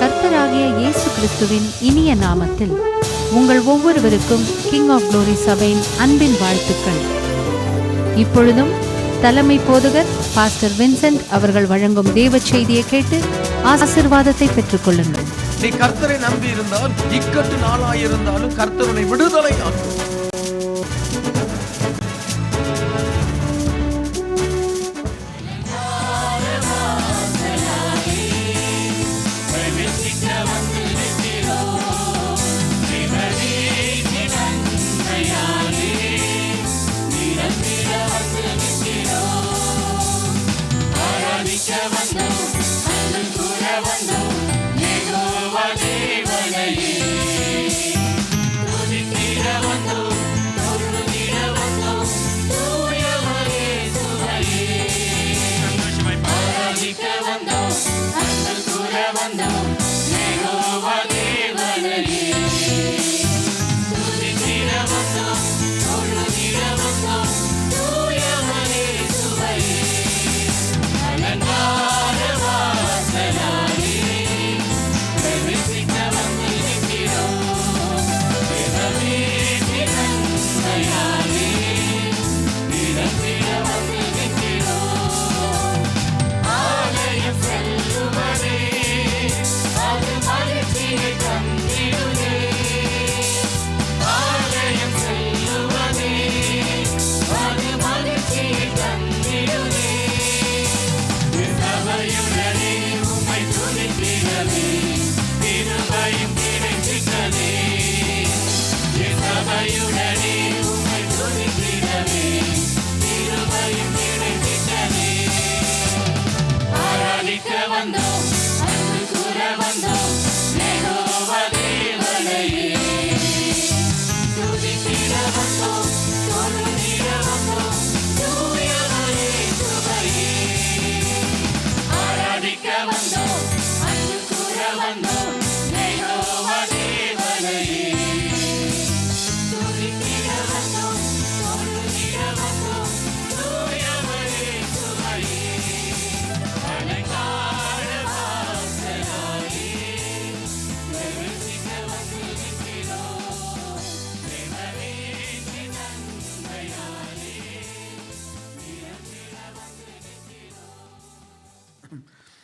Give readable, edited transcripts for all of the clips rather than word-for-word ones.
கர்த்தராகிய இயேசு கிறிஸ்துவின் இனிய நாமத்தில் உங்கள் ஒவ்வொருவருக்கும் கிங் ஆஃப் குளோரி சபையின் அன்பின் வாழ்த்துக்கள். இப்பொழுதும் தலைமை போதகர் பாஸ்டர் வின்சென்ட் அவர்கள் வழங்கும் தேவ செய்தியை கேட்டு ஆசீர்வாதத்தை பெற்றுக் கொள்ளுங்கள். நீ கர்த்தரை நம்பி இருந்தால் இக்கட்டு நாளாயிருந்தாலும் கர்த்தருடைய விடுதலை ஆக்கும்.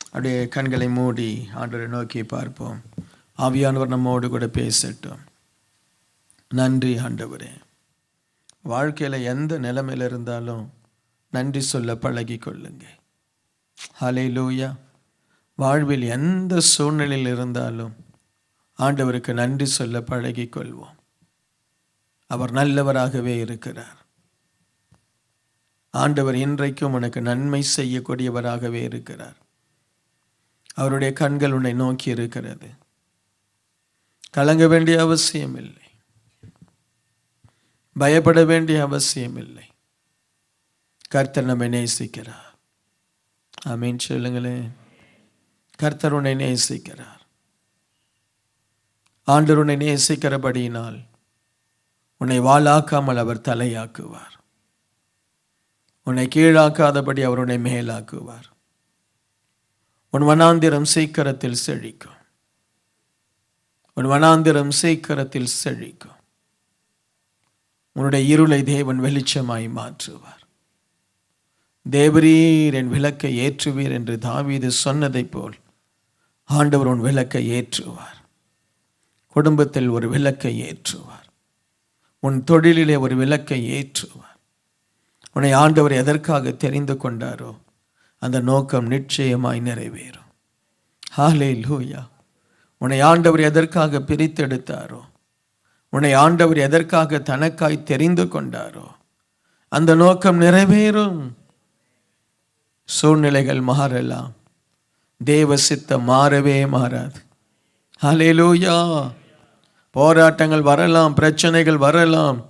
அப்படியே கண்களை மூடி ஆண்டவரை நோக்கி பார்ப்போம். ஆவியானவர் நம்மோடு கூட பேசட்டும். நன்றி ஆண்டவரே. வாழ்க்கையில் எந்த நிலைமையில் இருந்தாலும் நன்றி சொல்ல பழகி கொள்ளுங்க. ஹல்லேலூயா. வாழ்வில் எந்த சூழ்நிலையில் இருந்தாலும் ஆண்டவருக்கு நன்றி சொல்ல பழகி கொள்வோம். அவர் நல்லவராகவே இருக்கிறார். ஆண்டவர் இன்றைக்கும் உனக்கு நன்மை செய்யக்கூடியவராகவே இருக்கிறார். அவருடைய கண்கள் உன்னை நோக்கி இருக்கிறது. கலங்க வேண்டிய அவசியம் இல்லை, பயப்பட வேண்டிய அவசியம் இல்லை. கர்த்தர் நம்மை நேசிக்கிறார். ஆமென் சொல்லுங்களேன். கர்த்தர் உன்னை நேசிக்கிறார். ஆண்டவர் உன்னை நேசிக்கிறபடியினால் உன்னை வாளாக்காமல் அவர் தலையாக்குவார். உன்னை கீழாக்காதபடி அவர் உன்னை மேலாக்குவார். உன் வனாந்திரம் சீக்கிரத்தில் செழிக்கும். உன் வனாந்திரம் சீக்கிரத்தில் செழிக்கும். உன்னுடைய இருளை தேவன் வெளிச்சமாய் மாற்றுவார். தேவரீர் என் விளக்கை ஏற்றுவீர் என்று தாவீது சொன்னதைப் போல் ஆண்டவர் உன் விளக்கை ஏற்றுவார். குடும்பத்தில் ஒரு விளக்கை ஏற்றுவார். உன் தொழிலிலே ஒரு விளக்கை ஏற்றுவார். உன்னை ஆண்டவர் எதற்காக தெரிந்து கொண்டாரோ அந்த நோக்கம் நிச்சயமாய் நிறைவேறும். ஹல்லேலூயா. உன்னை ஆண்டவர் எதற்காக பிரித்தெடுத்தாரோ, உன்னை ஆண்டவர் எதற்காக தனக்காய் தெரிந்து கொண்டாரோ அந்த நோக்கம் நிறைவேறும். சூழ்நிலைகள் மாறலாம், தேவ சித்தம் மாறவே மாறாது. ஹல்லேலூயா. போராட்டங்கள் வரலாம், பிரச்சனைகள் வரலாம்,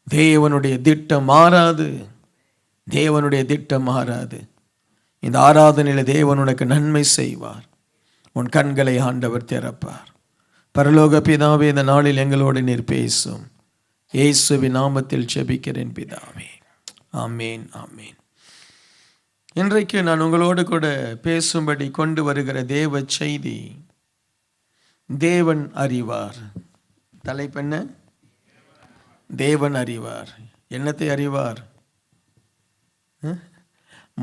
தேவனுடைய திட்டம் மாறாது. தேவனுடைய திட்டம் மாறாது. இந்த ஆராதனையில் தேவன் உனக்கு நன்மை செய்வார். உன் கண்களை ஆண்டவர் திறப்பார். பரலோக பிதாவே, இந்த நாளில் எங்களோடு நீர் பேசும். இயேசுவின் நாமத்தில் ஜெபிக்கிறேன் பிதாவே. ஆமேன், ஆமேன். இன்றைக்கு நான் உங்களோடு கூட பேசும்படி கொண்டு வருகிற தேவ செய்தி, தேவன் அறிவார். தலைப்பென்ன? தேவன் அறிவார். என்னத்தை அறிவார்?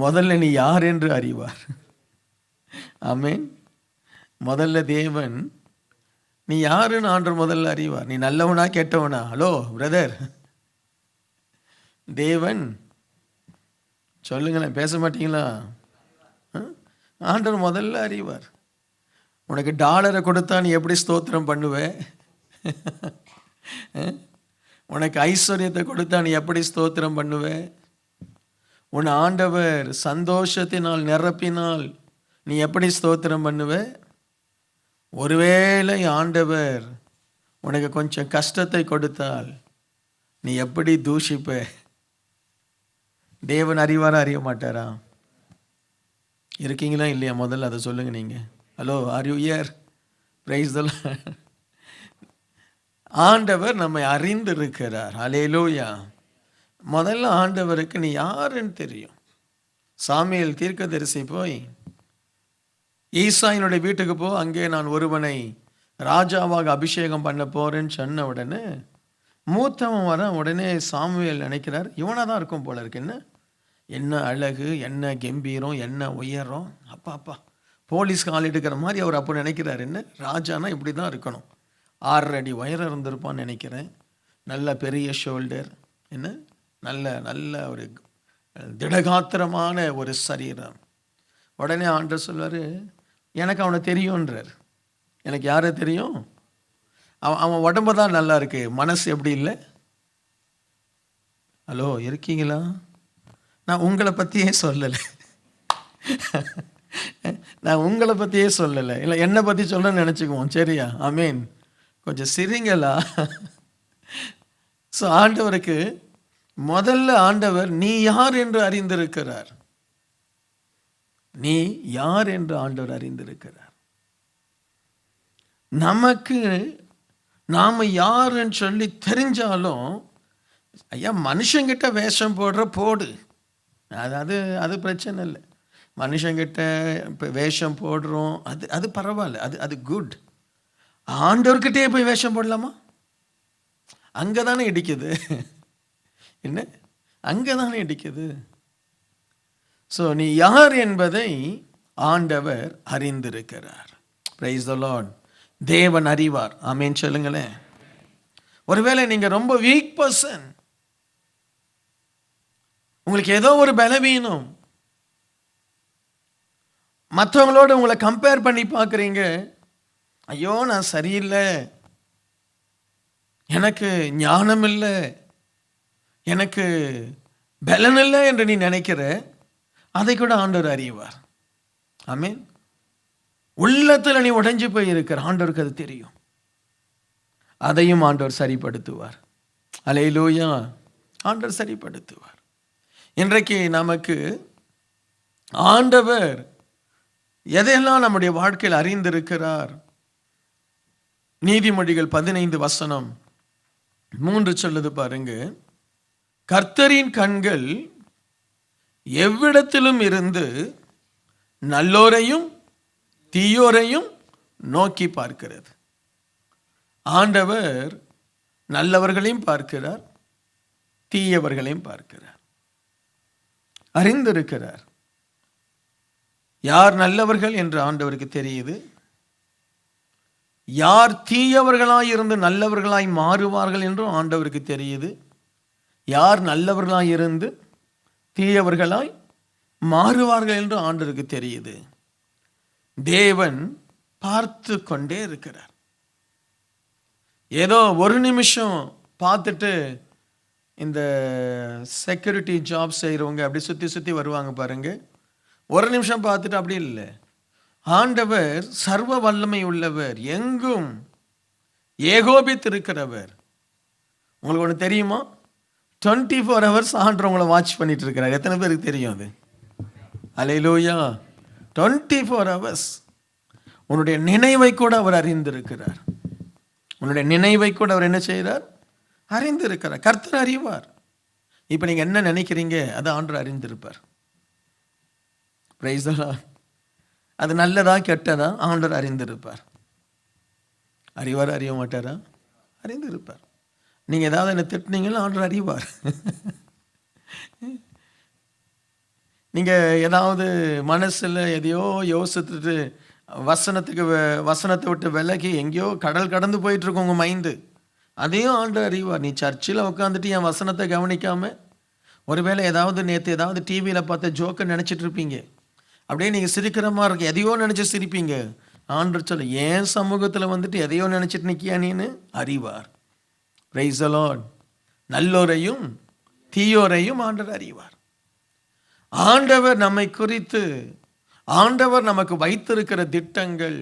முதல்ல நீ யார் என்று அறிவார். ஆமென். முதல்ல தேவன் நீ யாருன்னு ஆண்டவர் முதல்ல அறிவார். நீ நல்லவனா கெட்டவனா? ஹலோ பிரதர், தேவன் சொல்லுங்களேன், பேச மாட்டீங்களா? ஆண்டவர் முதல்ல அறிவார். உனக்கு டாலரை கொடுத்தா நீ எப்படி ஸ்தோத்திரம் பண்ணுவ? உனக்கு ஐஸ்வர்யத்தை கொடுத்தா நீ எப்படி ஸ்தோத்திரம் பண்ணுவ? உன் ஆண்டவர் சந்தோஷத்தினால் நிரப்பினால் நீ எப்படி ஸ்தோத்திரம் பண்ணுவ? ஒருவேளை ஆண்டவர் உனக்கு கொஞ்சம் கஷ்டத்தை கொடுத்தால் நீ எப்படி தூஷிப்ப? தேவன் அறிவாரா அறிய மாட்டாரா? இருக்கீங்களா இல்லையா? முதல்ல அதை சொல்லுங்க நீங்க. Hello, are you here? Price the Lord. ஆண்டவர் நம்மை அறிந்திருக்கிறார். ஹல்லேலூயா. முதல்ல ஆண்டவருக்கு நீ யாருன்னு தெரியும். சாமுவேல் தீர்க்கதரிசி போய் ஈசாயினுடைய வீட்டுக்கு போ, அங்கே நான் ஒருவனை ராஜாவாக அபிஷேகம் பண்ண போறேன்னு சொன்ன உடனே மூத்தவன் வர உடனே சாமுவேல் நினைக்கிறார், இவனாக தான் இருக்கும் போல இருக்கு. என்ன அழகு, என்ன கம்பீரம், என்ன உயரம், அப்பா அப்பா போலீஸ் கால் எடுக்கிற மாதிரி அவர் அப்போ நினைக்கிறார். என்ன ராஜானா இப்படி தான் இருக்கணும். 6 அடி உயரம் இருந்திருப்பான்னு நினைக்கிறேன். நல்ல பெரிய ஷோல்டர், என்ன நல்ல நல்ல ஒரு திடகாத்திரமான ஒரு சரீரம். உடனே ஆண்டவர் சொல்வார், எனக்கு அவனை தெரியும்ன்றார். எனக்கு யாரை தெரியும்? அவன் உடம்பு தான் நல்லா இருக்கு, மனசு எப்படி இல்லை? ஹலோ, இருக்கீங்களா? நான் உங்களை பற்றியே சொல்லலை. நான் உங்களை பற்றியே சொல்லலை, இல்லை என்னை பற்றி சொல்லணும்னு நினச்சிக்குவோம். சரியா? ஆமீன். கொஞ்சம் சிரிங்களா? ஸோ ஆண்டவருக்கு முதல்ல ஆண்டவர் நீ யார் என்று அறிந்திருக்கிறார். நீ யார் என்று ஆண்டவர் அறிந்திருக்கிறார். நமக்கு நாம யாருன்னு சொல்லி தெரிஞ்சாலும், ஐயா மனுஷங்கிட்ட வேஷம் போடு, அது பிரச்சனை இல்லை. மனுஷங்கிட்ட இப்போ வேஷம் போடுறோம், அது பரவாயில்ல, அது குட். ஆண்டவர்கிட்டே போய் வேஷம் போடலாமா? அங்கே தானே இடிக்குது. என்ன? அங்கே தானே இடிக்குது. ஸோ நீ யார் என்பதை ஆண்டவர் அறிந்திருக்கிறார். Price the Lord. தேவன் அறிவார். ஆமென் சொல்லுங்களேன். ஒருவேளை நீங்க ரொம்ப வீக் பர்சன், உங்களுக்கு ஏதோ ஒரு பலவீனம், மற்றவங்களோட உங்களை கம்பேர் பண்ணி பார்க்குறீங்க, ஐயோ நான் சரியில்லை, எனக்கு ஞானம் இல்லை, எனக்கு பலன் இல்லை என்று நீ நினைக்கிற, அதை கூட ஆண்டவர் அறிவார். ஆமென். உள்ளத்தில் நீ உடைஞ்சு போய் இருக்கிற, ஆண்டவருக்கு அது தெரியும். அதையும் ஆண்டவர் சரிப்படுத்துவார். அல்லேலூயா. ஆண்டவர் சரிப்படுத்துவார். இன்றைக்கு நமக்கு ஆண்டவர் எதையெல்லாம் நம்முடைய வாழ்க்கையில் அறிந்திருக்கிறார். நீதிமொழிகள் 15:3 சொல்லுது பாருங்க, கர்த்தரின் கண்கள் எவ்விடத்திலும் இருந்து நல்லோரையும் தீயோரையும் நோக்கி பார்க்கிறது. ஆண்டவர் நல்லவர்களையும் பார்க்கிறார், தீயவர்களையும் பார்க்கிறார், அறிந்திருக்கிறார். யார் நல்லவர்கள் என்று ஆண்டவருக்கு தெரியுது. யார் தீயவர்களாய் இருந்து நல்லவர்களாய் மாறுவார்கள் என்றும் ஆண்டவருக்கு தெரியுது. யார் நல்லவர்களாய் இருந்து தீயவர்களாய் மாறுவார்கள் என்று ஆண்டவருக்கு தெரியுது. தேவன் பார்த்து கொண்டே இருக்கிறார். ஏதோ ஒரு நிமிஷம் பார்த்துட்டு, இந்த செக்யூரிட்டி ஜாப் செய்கிறவங்க அப்படி சுற்றி சுற்றி வருவாங்க பாருங்க, ஒரு நிமிஷம் பார்த்துட்டு அப்படி இல்லை. ஆண்டவர் சர்வ வல்லமை உள்ளவர், எங்கும் ஏகோபித்திருக்கிறவர். உங்களுக்கு ஒன்று தெரியுமா? 24 hours ஆண்டவர் உங்களை வாட்ச் பண்ணிட்டு இருக்கிறார். எத்தனை பேருக்கு தெரியும் அது? அல்லேலூயா. 24 hours உன்னுடைய நினைவை கூட அவர் அறிந்திருக்கிறார். உன்னுடைய நினைவை கூட அவர் என்ன செய்கிறார்? அறிந்திருக்கிறார். கர்த்தர் அறிவார். இப்போ நீங்கள் என்ன நினைக்கிறீங்க அதை ஆண்டவர் அறிந்திருப்பார். Price the Lord. அது நல்லதா கெட்டதா ஆண்டவர் அறிந்திருப்பார். அறிவார், அறிய மாட்டாரா? அறிந்திருப்பார். நீங்கள் ஏதாவது என்ன திட்டினீங்கன்னா ஆண்டவர் அறிவார். நீங்கள் ஏதாவது மனசில் எதையோ யோசித்துட்டு வசனத்தை விட்டு விலகி எங்கேயோ கடல் கடந்து போயிட்டுருக்கு உங்கள் மைண்டு, அதையும் ஆண்டவர் அறிவார். நீ சர்ச்சில் உட்காந்துட்டு என் வசனத்தை கவனிக்காம ஒருவேளை நேற்று ஏதாவது டிவியில் பார்த்த ஜோக்கை நினச்சிட்டு இருப்பீங்க. அப்படியே நீங்கள் சிரிக்கிற மாதிரி இருக்கு, எதையோ நினச்சி சிரிப்பீங்க. ஆண்டவர் சொல்ல, ஏன் சமூகத்தில் வந்துட்டு எதையோ நினச்சிட்டு நிற்கியா நீன்னு அறிவார். Price the Lord. நல்லோரையும் தீயோரையும் ஆண்டவர் அறிவார். ஆண்டவர் நம்மை குறித்து, ஆண்டவர் நமக்கு வைத்திருக்கிற திட்டங்கள்,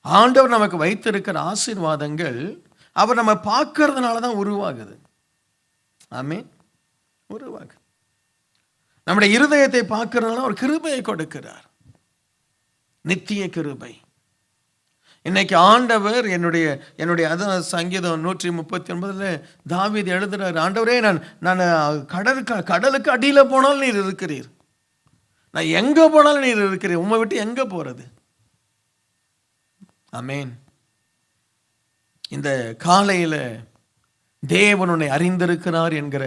ஆண்டவர் நமக்கு வைத்திருக்கிற ஆசீர்வாதங்கள் அவர் நம்ம பார்க்கறதுனால தான் உருவாகுது. ஆமென். உருவாகுது. நம்முடைய இருதயத்தை பார்க்கறதுனால ஒரு கிருபையை கொடுக்கிறார், நித்திய கிருபை. இன்னைக்கு ஆண்டவர் என்னுடைய அதான் சங்கீதம் 139 தாவீது எழுதுறாரு, ஆண்டவரே நான் கடலுக்கு அடியில் போனாலும் நீர் இருக்கிறீர், நான் எங்க போனாலும் நீர் இருக்கிறீர், உம்மை விட்டு எங்க போறது? ஆமென். இந்த காலையில தேவன் உன்னை அறிந்திருக்கிறார் என்கிற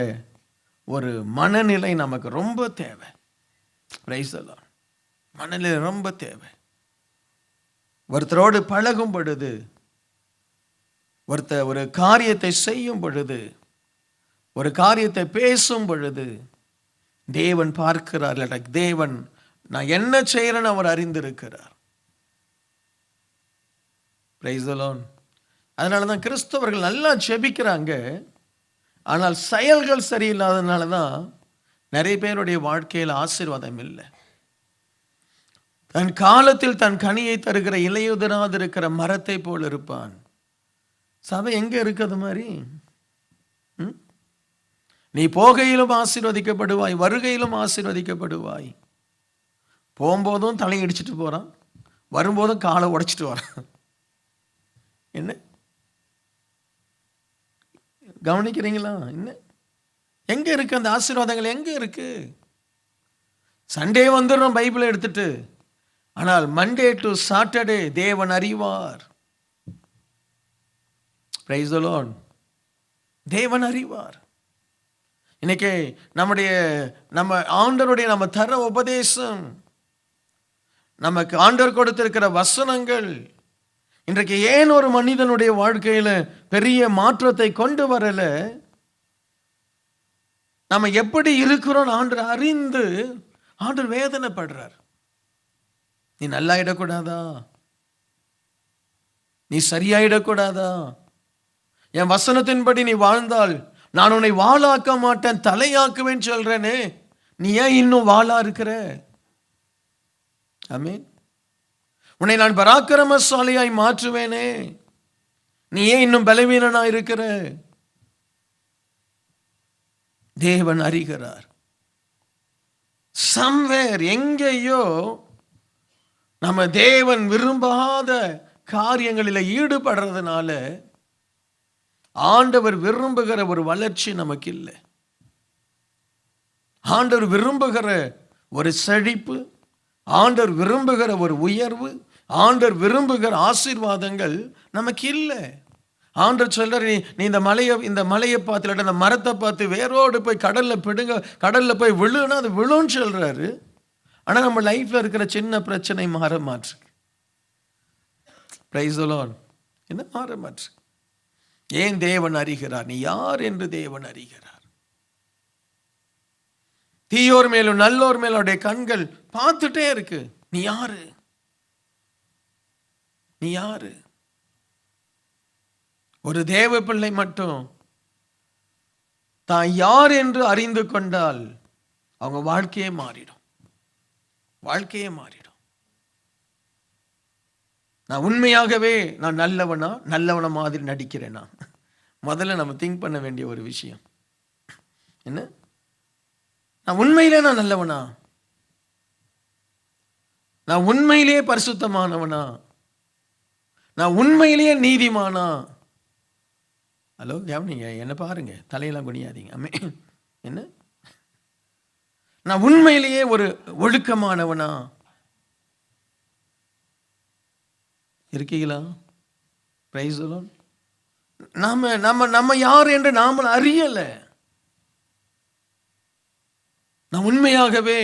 ஒரு மனநிலை நமக்கு ரொம்ப தேவை. Price the Lord. மனநிலை ரொம்ப தேவை. ஒருத்தரோடு பழகும் பொழுது, ஒரு காரியத்தை செய்யும் பொழுது, ஒரு காரியத்தை பேசும் பொழுது தேவன் பார்க்கிறார். தேவன் நான் என்ன செய்யறேன்னு அவர் அறிந்திருக்கிறார். Price the Lord. அதனால தான் கிறிஸ்தவர்கள் நல்லா ஜெபிக்கிறாங்க, ஆனால் செயல்கள் சரியில்லாததுனால தான் நிறைய பேருடைய வாழ்க்கையில் ஆசீர்வாதம் இல்லை. தன் காலத்தில் தன் கனியை தருகிற இலையுதிராது இருக்கிற மரத்தை போல் இருப்பான். சபை எங்க இருக்குது மாதிரி? நீ போகையிலும் ஆசீர்வதிக்கப்படுவாய், வருகையிலும் ஆசீர்வதிக்கப்படுவாய். போகும்போதும் தலையடிச்சிட்டு போறான், வரும்போதும் காலை உடைச்சிட்டு வரான். என்ன கவனிக்கிறீங்களா? என்ன எங்க இருக்கு அந்த ஆசீர்வாதங்கள்? எங்க இருக்கு? சண்டே வந்துடுறோம் பைபிளை எடுத்துட்டு, ஆனால் மண்டே டு சாட்டர்டே தேவன் அறிவார். Price the Lord. தேவன் அறிவார். இன்னைக்கு நம்ம ஆண்டவருடைய நம்ம தர உபதேசம், நமக்கு ஆண்டவர் கொடுத்திருக்கிற வசனங்கள் இன்றைக்கு ஏன் ஒரு மனிதனுடைய வாழ்க்கையில பெரிய மாற்றத்தை கொண்டு வரல? நம்ம எப்படி இருக்கிறோம் ஆண்டவர் அறிந்து ஆண்டவர் வேதனைப்படுறார். நீ நல்லாயிடக்கூடாதா? நீ சரியாயிடக்கூடாதா? என் வசனத்தின்படி நீ வாழ்ந்தால் நான் உன்னை வாளாக்க மாட்டேன், தலையாக்குவேன் சொல்றேனே, நீ ஏன் இன்னும் வாளா இருக்கிற? ஆமென். உன்னை நான் பராக்கிரமசாலியாய் மாற்றுவேனே, நீ ஏன் இன்னும் பலவீனனா இருக்கிற? தேவன் அறிகிறார். சம்வேர் எங்கேயோ நம்ம தேவன் விரும்பாத காரியங்களில் ஈடுபடுறதுனால ஆண்டவர் விரும்புகிற ஒரு வளர்ச்சி நமக்கு இல்லை. ஆண்டவர் விரும்புகிற ஒரு செழிப்பு, ஆண்டவர் விரும்புகிற ஒரு உயர்வு, ஆண்டவர் விரும்புகிற ஆசீர்வாதங்கள் நமக்கு இல்லை. ஆண்டவர் சொல்றார், நீ இந்த மலையை பார்த்து, இந்த மரத்தை பார்த்து வேரோடு போய் கடல்ல போய் விழுன்னா அது விழுன்னு சொல்றாரு. ஆனா நம்ம லைஃப்ல இருக்கிற சின்ன பிரச்சனை மாற மாற்று. Price the Lord. என்ன மாற மாற்று? ஏன் தேவன் அறிகிறார், நீ யார் என்று தேவன் அறிகிறார். தீயோர் மேலும் நல்லோர் மேலும் அவருடைய கண்கள் பார்த்துட்டே இருக்கு. நீ யாரு? நீ யாரு? ஒரு தேவ பிள்ளை மட்டும் தான் யார் என்று அறிந்து கொண்டால் அவங்க வாழ்க்கையே மாறிடும். வாழ்க்கையே மாறிடும். நான் உண்மையாகவே நான் நல்லவன மாதிரி நடிக்கிறேனா? முதல்ல நம்ம திங்க் பண்ண வேண்டிய ஒரு விஷயம் என்ன? நான் உண்மையிலே நான் நல்லவனா? நான் உண்மையிலேயே பரிசுத்தமானவனா? நான் உண்மையிலேயே நீதிமானா? ஹலோ கவனிங்க, என்ன பாருங்க, தலையெல்லாம் குனியாதீங்க. என்ன? நான் உண்மையிலேயே ஒரு ஒழுக்கமானவனா இருக்கீங்களா? Price the Lord. நம்ம யார் என்று நாம அறியல. நான் உண்மையாகவே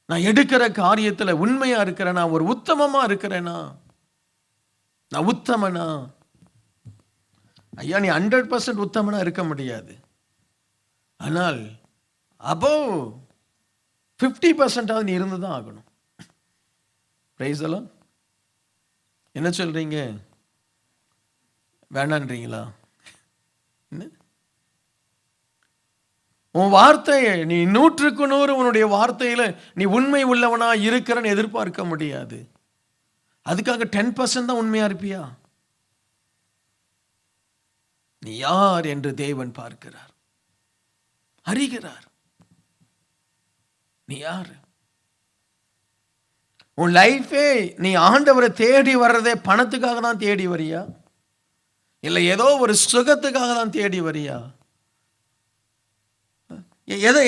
நான் எடுக்கிற காரியத்துல உண்மையா இருக்கிறேனா? ஒரு உத்தமமா இருக்கிறேனா? நான் உத்தமனா? ஐயா, நீ 100% உத்தமனா இருக்க முடியாது. ஆனால் above 50% நீ இருந்துதான் ஆகணும். Price the Lord. என்ன சொல்றீங்க? வேணான்றீங்களா? என்ன? உன் வார்த்தையை நீ 100க்கு 100 உன்னுடைய வார்த்தையில நீ உண்மை உள்ளவனா இருக்கிறன்னு எதிர்பார்க்க முடியாது. அதுக்காக 10% தான் உண்மையா இருப்பியா? நீ யார் என்று தேவன் பார்க்கிறார், அறிகிறார். நீ யார்? உன் லைஃபே நீ ஆண்டவரை தேடி வர்றதே பணத்துக்காக தான் தேடி வரியா? இல்லை ஏதோ ஒரு சுகத்துக்காக தான் தேடி வரியா?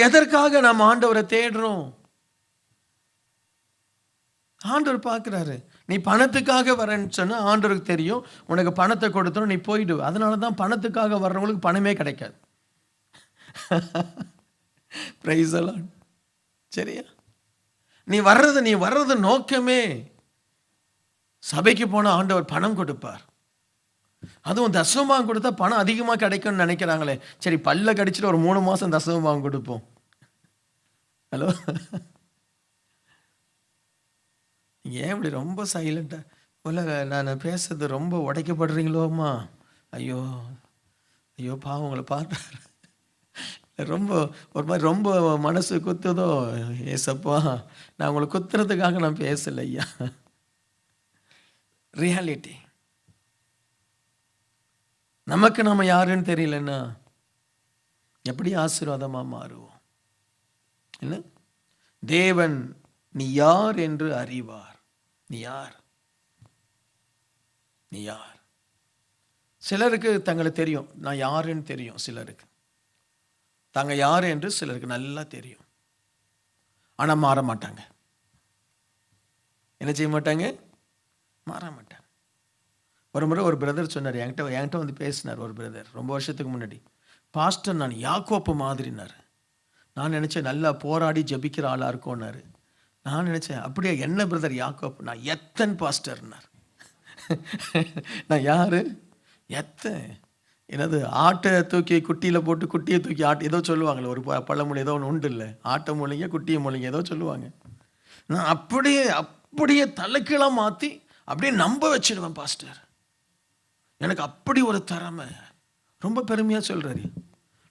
எதற்காக நாம் ஆண்டவரை தேடுறோம்? ஆண்டவர் பார்க்கிறாரு. நீ பணத்துக்காக வரேன்னு சொன்னா ஆண்டவருக்கு தெரியும், உனக்கு பணத்தை கொடுத்தோம் நீ போயிடு. அதனால தான் பணத்துக்காக வர்றவங்களுக்கு பணமே கிடைக்காது. Price the Lord. சரியா? நீ வர்றது நோக்கமே சபைக்கு போன ஆண்டவர் பணம் கொடுப்பார். அதுவும் தசமபாகம் கொடுத்தா பணம் அதிகமாக கிடைக்கும்னு நினைக்கிறாங்களே. சரி, பல்ல கடிச்சிட்டு ஒரு 3 மாசம் தசமபாகம் கொடுப்போம். ஹலோ, ஏன் இப்படி ரொம்ப சைலண்டா? நான் பேசுறது ரொம்ப உடைக்கப்படுறீங்களோம்மா? ஐயோ ஐயோ, பாவம், உங்களை பார்த்தாரு. ரொம்ப ஒரு மாதிரி ரொம்ப மனசு குத்துதோ? ஏசப்பா, நான் உங்களை குத்துறதுக்காக நான் பேசல ஐயா. ரியாலிட்டி. நமக்கு நம்ம யாருன்னு தெரியலன்னா எப்படி ஆசீர்வாதமா மாறுவோம்? என்ன? தேவன் நீ யார் என்று அறிவார். நீ யார்? நீ யார்? சிலருக்கு தங்களை தெரியும், நான் யாருன்னு தெரியும். சிலருக்கு தாங்க யார் என்று சிலருக்கு நல்லா தெரியும். ஆனா மாற மாட்டாங்க. என்ன செய்ய மாட்டாங்க? மாற மாட்டாங்க. ஒரு முறை ஒரு பிரதர் சொன்னார், என்கிட்ட வந்து பேசினார். ஒரு பிரதர் ரொம்ப வருஷத்துக்கு முன்னாடி, பாஸ்டர் நான் யாக்கோப்பு மாதிரினார். நான் நினச்சேன் நல்லா போராடி ஜபிக்கிற ஆளாக இருக்கோன்னாரு. நான் நினச்சேன், அப்படியே என்ன பிரதர் யாக்கோப்பு? நான் எத்தன் பாஸ்டர்னார். நான் யாரு? எத்தன். என்னது, ஆட்டை தூக்கி குட்டியில் போட்டு குட்டியை தூக்கி ஆட்டு ஏதோ சொல்லுவாங்களே, ஒரு பழமொழி ஏதோ ஒன்று உண்டு இல்லை, ஆட்டை மூலிங்க குட்டியை மூலிங்க ஏதோ சொல்லுவாங்க. நான் அப்படியே தலைக்கீழாக மாற்றி அப்படியே நம்ப வச்சிடுவேன் பாஸ்டர். எனக்கு அப்படி ஒரு திறமை. ரொம்ப பெருமையாக சொல்கிறாரு.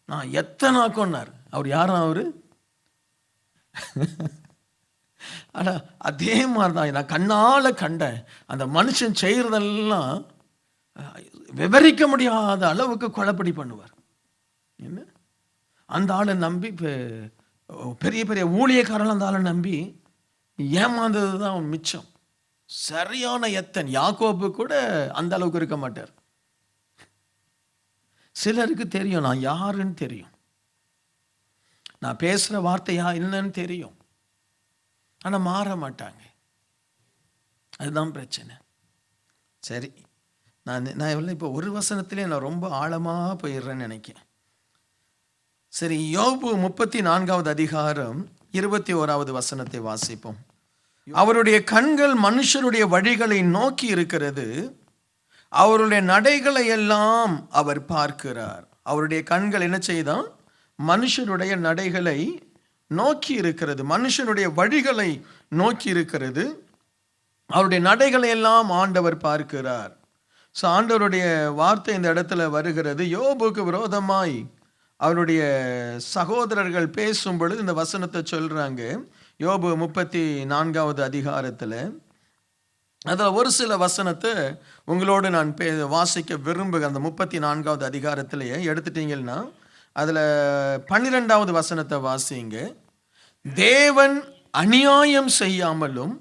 நான் எத்தனாக்கோன்னார். அவர் யாரும் அவரு? ஆனால் அதே மாதிரி தான் நான் கண்ணால் கண்டேன். அந்த மனுஷன் செய்கிறதெல்லாம் விவரிக்க முடியாத அளவுக்கு கொலைப்படி பண்ணுவார். என்ன? அந்த ஆளை நம்பி பெரிய பெரிய ஊழியக்காரன் அந்த ஆளை நம்பி ஏமாந்தது தான் மிச்சம். சரியான எத்தன். யாக்கோபு கூட அந்த அளவுக்கு இருக்க மாட்டார். சிலருக்கு தெரியும் நான் யாருன்னு தெரியும், நான் பேசுற வார்த்தையா என்னன்னு தெரியும். ஆனா மாற மாட்டாங்க. அதுதான் பிரச்சனை. சரி, நான் இப்போ ஒரு வசனத்திலே நான் ரொம்ப ஆழமா போயிடுறேன்னு நினைக்கிறேன். சரி, யோபு 34வது அதிகாரம் 21வது வசனத்தை வாசிப்போம். அவருடைய கண்கள் மனுஷருடைய வழிகளை நோக்கி இருக்கிறது, அவருடைய நடைகளை எல்லாம் அவர் பார்க்கிறார். அவருடைய கண்கள் என்ன செய்தான்? மனுஷருடைய நடைகளை நோக்கி இருக்கிறது, மனுஷனுடைய வழிகளை நோக்கி இருக்கிறது, அவருடைய நடைகளை எல்லாம் ஆண்டவர் பார்க்கிறார். ஸோ ஆண்டவருடைய வார்த்தை இந்த இடத்துல வருகிறது. யோபுக்கு விரோதமாய் அவருடைய சகோதரர்கள் பேசும் பொழுது இந்த வசனத்தை சொல்றாங்க. யோபு 34வது அதிகாரத்தில் அதில் ஒரு சில வசனத்தை உங்களோடு நான் வாசிக்க விரும்புகிறேன். அந்த 34வது அதிகாரத்திலேயே எடுத்துட்டீங்கன்னா அதில் 12வது வசனத்தை வாசிங்க. தேவன் அநியாயம் செய்யாமலும்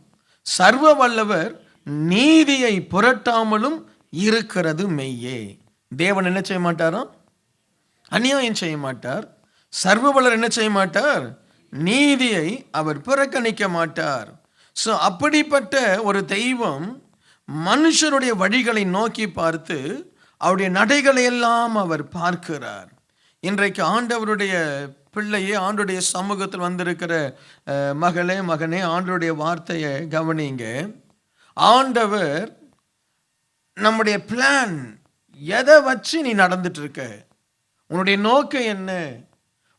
சர்வ வல்லவர் நீதியை புரட்டாமலும் இருக்கிறது மெய்யே. தேவன் என்ன செய்ய மாட்டாரோ? அநியாயம் செய்ய மாட்டார். சர்வ வல்லவர் என்ன செய்ய மாட்டார்? நீதியை அவர் புறக்கணிக்க மாட்டார். ஸோ அப்படிப்பட்ட ஒரு தெய்வம் மனுஷருடைய வழிகளை நோக்கி பார்த்து அவருடைய நடைகளை எல்லாம் அவர் பார்க்கிறார். இன்றைக்கு ஆண்டவருடைய பிள்ளையே, ஆண்டவருடைய சமூகத்தில் வந்திருக்கிற மகளே, மகனே, ஆண்டவருடைய வார்த்தையை கவனிங்க. ஆண்டவர் நம்முடைய பிளான் எதை வச்சு நீ நடந்துட்டு இருக்க, உன்னுடைய நோக்கம் என்ன,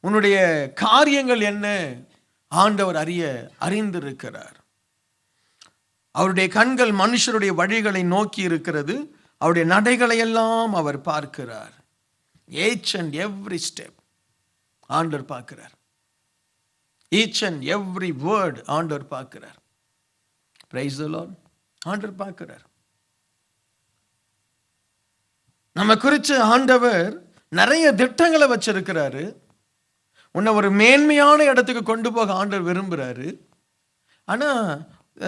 உன்னுடைய காரியங்கள் என்ன, ஆண்டவர் அறிந்திருக்கிறார். அவருடைய கண்கள் மனுஷருடைய வழிகளை நோக்கி இருக்கிறது. அவருடைய நடைகளை எல்லாம் அவர் பார்க்கிறார். ஈச் அண்ட் எவ்ரி ஸ்டெப் ஆண்டவர் பார்க்கிறார். ஈச் அண்ட் எவ்ரி வேர்ட் ஆண்டவர் பார்க்கிறார். Price the Lord. ஆண்டவர் பார்க்கிறார். நம்ம குறித்து ஆண்டவர் நிறைய திட்டங்களை வச்சிருக்கிறாரு. உன்னை ஒரு மேன்மையான இடத்துக்கு கொண்டு போக ஆண்டவர் விரும்புகிறாரு. ஆனால்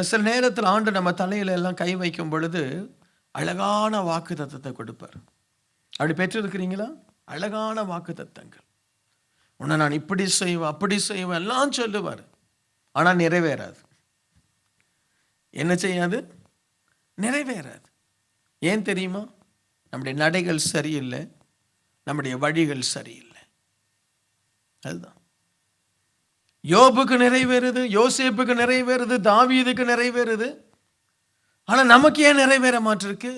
சில நேரத்தில் ஆண்டவர் நம்ம தலையில எல்லாம் கை வைக்கும் பொழுது அழகான வாக்கு தத்தத்தை கொடுப்பார். அப்படி பெற்றிருக்கிறீங்களா? அழகான வாக்கு தத்தங்கள். உன்னை நான் இப்படி செய்வேன், அப்படி செய்வேன் எல்லாம் சொல்லுவார். ஆனால் நிறைவேறாது. என்ன செய்யாது? நிறைவேறாது. ஏன் தெரியுமா? நம்முடைய நடைகள் சரியில்லை, நம்முடைய வழிகள் சரியில்லை. அதுதான். யோபுக்கு நிறைவேறுது, யோசேப்புக்கு நிறைவேறுது, தாவீதுக்கு நிறைவேறுது. ஆனா நமக்கு ஏன் நிறைவேற மாட்டிருக்கு?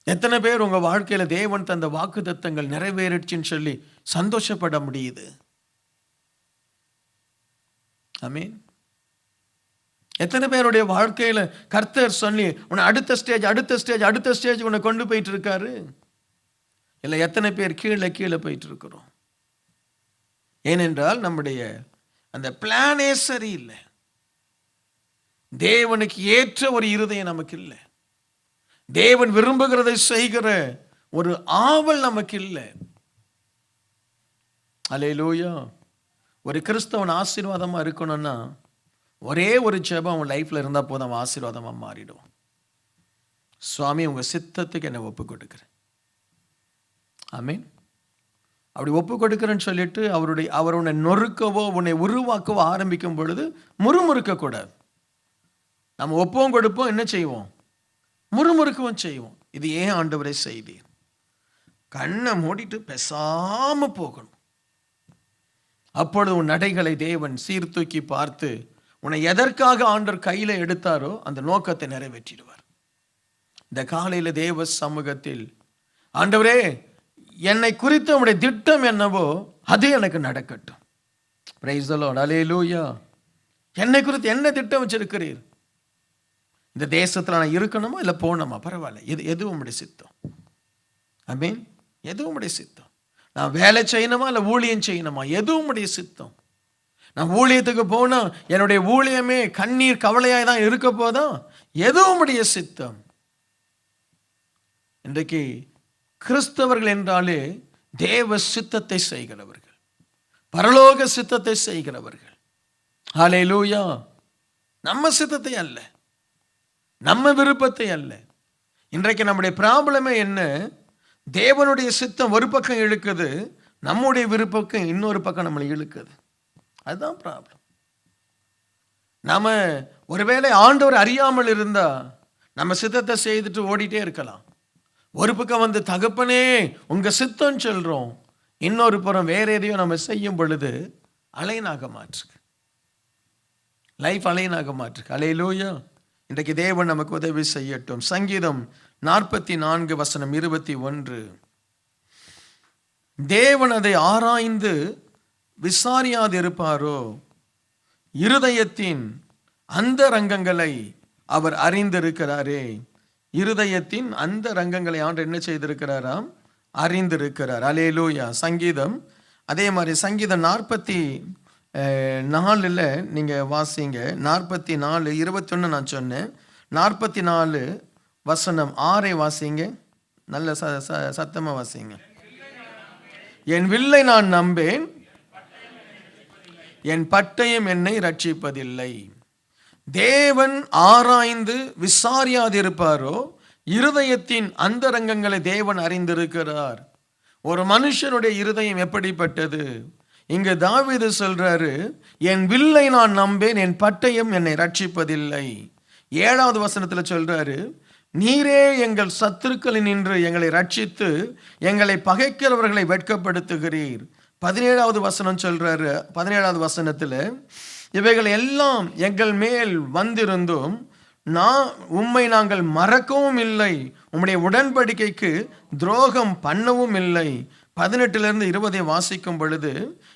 எத்தனை பேர் உங்க வாழ்க்கையில தேவன் தந்த வாக்குத்தத்தங்கள் நிறைவேறிடுச்சுன்னு சொல்லி சந்தோஷப்பட முடியுது? ஆமென். எத்தனை பேருடைய வாழ்க்கையில கர்த்தர் சொல்லி உன்னை அடுத்த ஸ்டேஜ் உன்னை கொண்டு போயிட்டு இருக்காரு? இல்லை, எத்தனை பேர் கீழே போயிட்டு இருக்கிறோம்? ஏனென்றால் நம்முடைய அந்த பிளானே சரியில்லை. தேவனுக்கு ஏற்ற ஒரு இருதயம் நமக்கு இல்லை. தேவன் விரும்புகிறதை செய்கிற ஒரு ஆவல் நமக்கு இல்லை. அல்லேலூயா. ஒரு கிறிஸ்தவன் ஆசீர்வாதமா இருக்கணும்னா ஒரே ஒரு ஜெபம் அவன் லைஃப்ல இருந்தா போதும், அவன் ஆசீர்வாதமா மாறிடுவான். சுவாமி, உங்க சித்தத்துக்கு என்ன ஒப்பு கொடுக்கிறேன். ஆமென். அப்படி ஒப்பு கொடுக்கிறேன்னு சொல்லிட்டு அவர் உன்னை நொறுக்கவோ உன்னை உருவாக்கவோ ஆரம்பிக்கும் பொழுது முறுமுறுக்க கூடாது. நம்ம ஒப்பவும் கொடுப்போம், என்ன செய்வோம்? முறுமுறுக்கவும் செய்வோம். இது ஏன் ஆண்டவரை செய்தீர்? கண்ணை மூடிட்டு பேசாம போகணும். அப்பொழுது உன் நடைகளை தேவன் சீர்தூக்கி பார்த்து உன்னை எதற்காக ஆண்டவர் கையில எடுத்தாரோ அந்த நோக்கத்தை நிறைவேற்றிடுவார். இந்த காலையில தேவ சமூகத்தில், ஆண்டவரே, என்னை குறித்து உம்முடைய திட்டம் என்னவோ அது எனக்கு நடக்கட்டும். Praise the Lord. அல்லேலூயா. என்னை குறித்து என்ன திட்டம் வச்சிருக்கிறீர்? இந்த தேசத்துல நான் இருக்கணுமா இல்லை போகணுமா? பரவாயில்ல, எது உம்முடைய சித்தம்? ஆமென். எது உம்முடைய சித்தம்? நான் வேலை செய்யணுமா இல்லை ஊழியம் செய்யணுமா? எது உம்முடைய சித்தம்? நான் ஊழியத்துக்கு போனா என்னுடைய ஊழியமே கண்ணீர் கவலையாய் தான் இருக்க போதா? எது உம்முடைய சித்தம்? இன்றைக்கு கிறிஸ்தவர்கள் என்றாலே தேவ சித்தத்தை செய்கிறவர்கள், பரலோக சித்தத்தை செய்கிறவர்கள். ஹல்லேலூயா. நம்ம சித்தத்தை அல்ல, நம்ம விருப்பத்தை அல்ல. இன்றைக்கு நம்முடைய ப்ராப்ளமே என்ன? தேவனுடைய சித்தம் ஒரு பக்கம் இழுக்குது, நம்முடைய விருப்பம் இன்னொரு பக்கம் நம்மளை இழுக்குது. அதுதான் ப்ராப்ளம். நாம ஒருவேளை ஆண்டவர் அறியாமல் இருந்தா நம்ம சித்தத்தை செய்துட்டு ஓடிட்டே இருக்கலாம். ஒரு பக்கம் வந்து தகப்பனே உங்க சித்தம் சொல்றோம், இன்னொரு புறம் வேற எதையோ நம்ம செய்யும் பொழுது அலைனாக மாற்றுக்கு, லைஃப் அலைனாக மாற்றுக்கு. அல்லேலூயா. இன்றைக்கு தேவன் நமக்கு உதவி செய்யட்டும். சங்கீதம் 44:21. தேவன் அதை ஆராய்ந்து விசாரியாதிருப்பாரோ? இருதயத்தின் அந்த ரங்கங்களை அவர் அறிந்திருக்கிறாரே. இருதயத்தின் அந்த ரங்கங்களை ஆண்டவர் என்ன செய்திருக்கிறாராம்? அறிந்திருக்கிறார். அல்லேலூயா. சங்கீதம் அதே மாதிரி சங்கீதம் 44 நீங்க வாசிங்க. 44:21 நான் சொன்னேன். 44:6 வாசிங்க. நல்ல சத்தமா வாசிங்க. என் வில்லை நான் நம்பேன், என் பட்டயம் என்னை ரட்சிப்பதில்லை. தேவன் ஆராய்ந்து விசாரியாதிருப்பாரோ? இருதயத்தின் அந்தரங்கங்களை தேவன் அறிந்திருக்கிறார். ஒரு மனுஷனுடைய இருதயம் எப்படிப்பட்டது? இங்க தாவீது சொல்றாரு, என் வில்லை நான் நம்பேன், என் பட்டயம் என்னை ரட்சிப்பதில்லை. 7வது வசனத்துல சொல்றாரு, நீரே எங்கள் சத்துருக்களில் நின்று எங்களை ரட்சித்து எங்களை பகைக்கிறவர்களை வெட்கப்படுத்துகிறீர். 17வது வசனம் சொல்றாரு, 17வது வசனத்துல, இவைகள் எல்லாம் எங்கள் மேல் வந்திருந்தும் உம்மை நாங்கள் மறக்கவும் இல்லை, உம்முடைய உடன்படிக்கைக்கு துரோகம் பண்ணவும் இல்லை. 18 20 வாசிக்கும் பொழுது,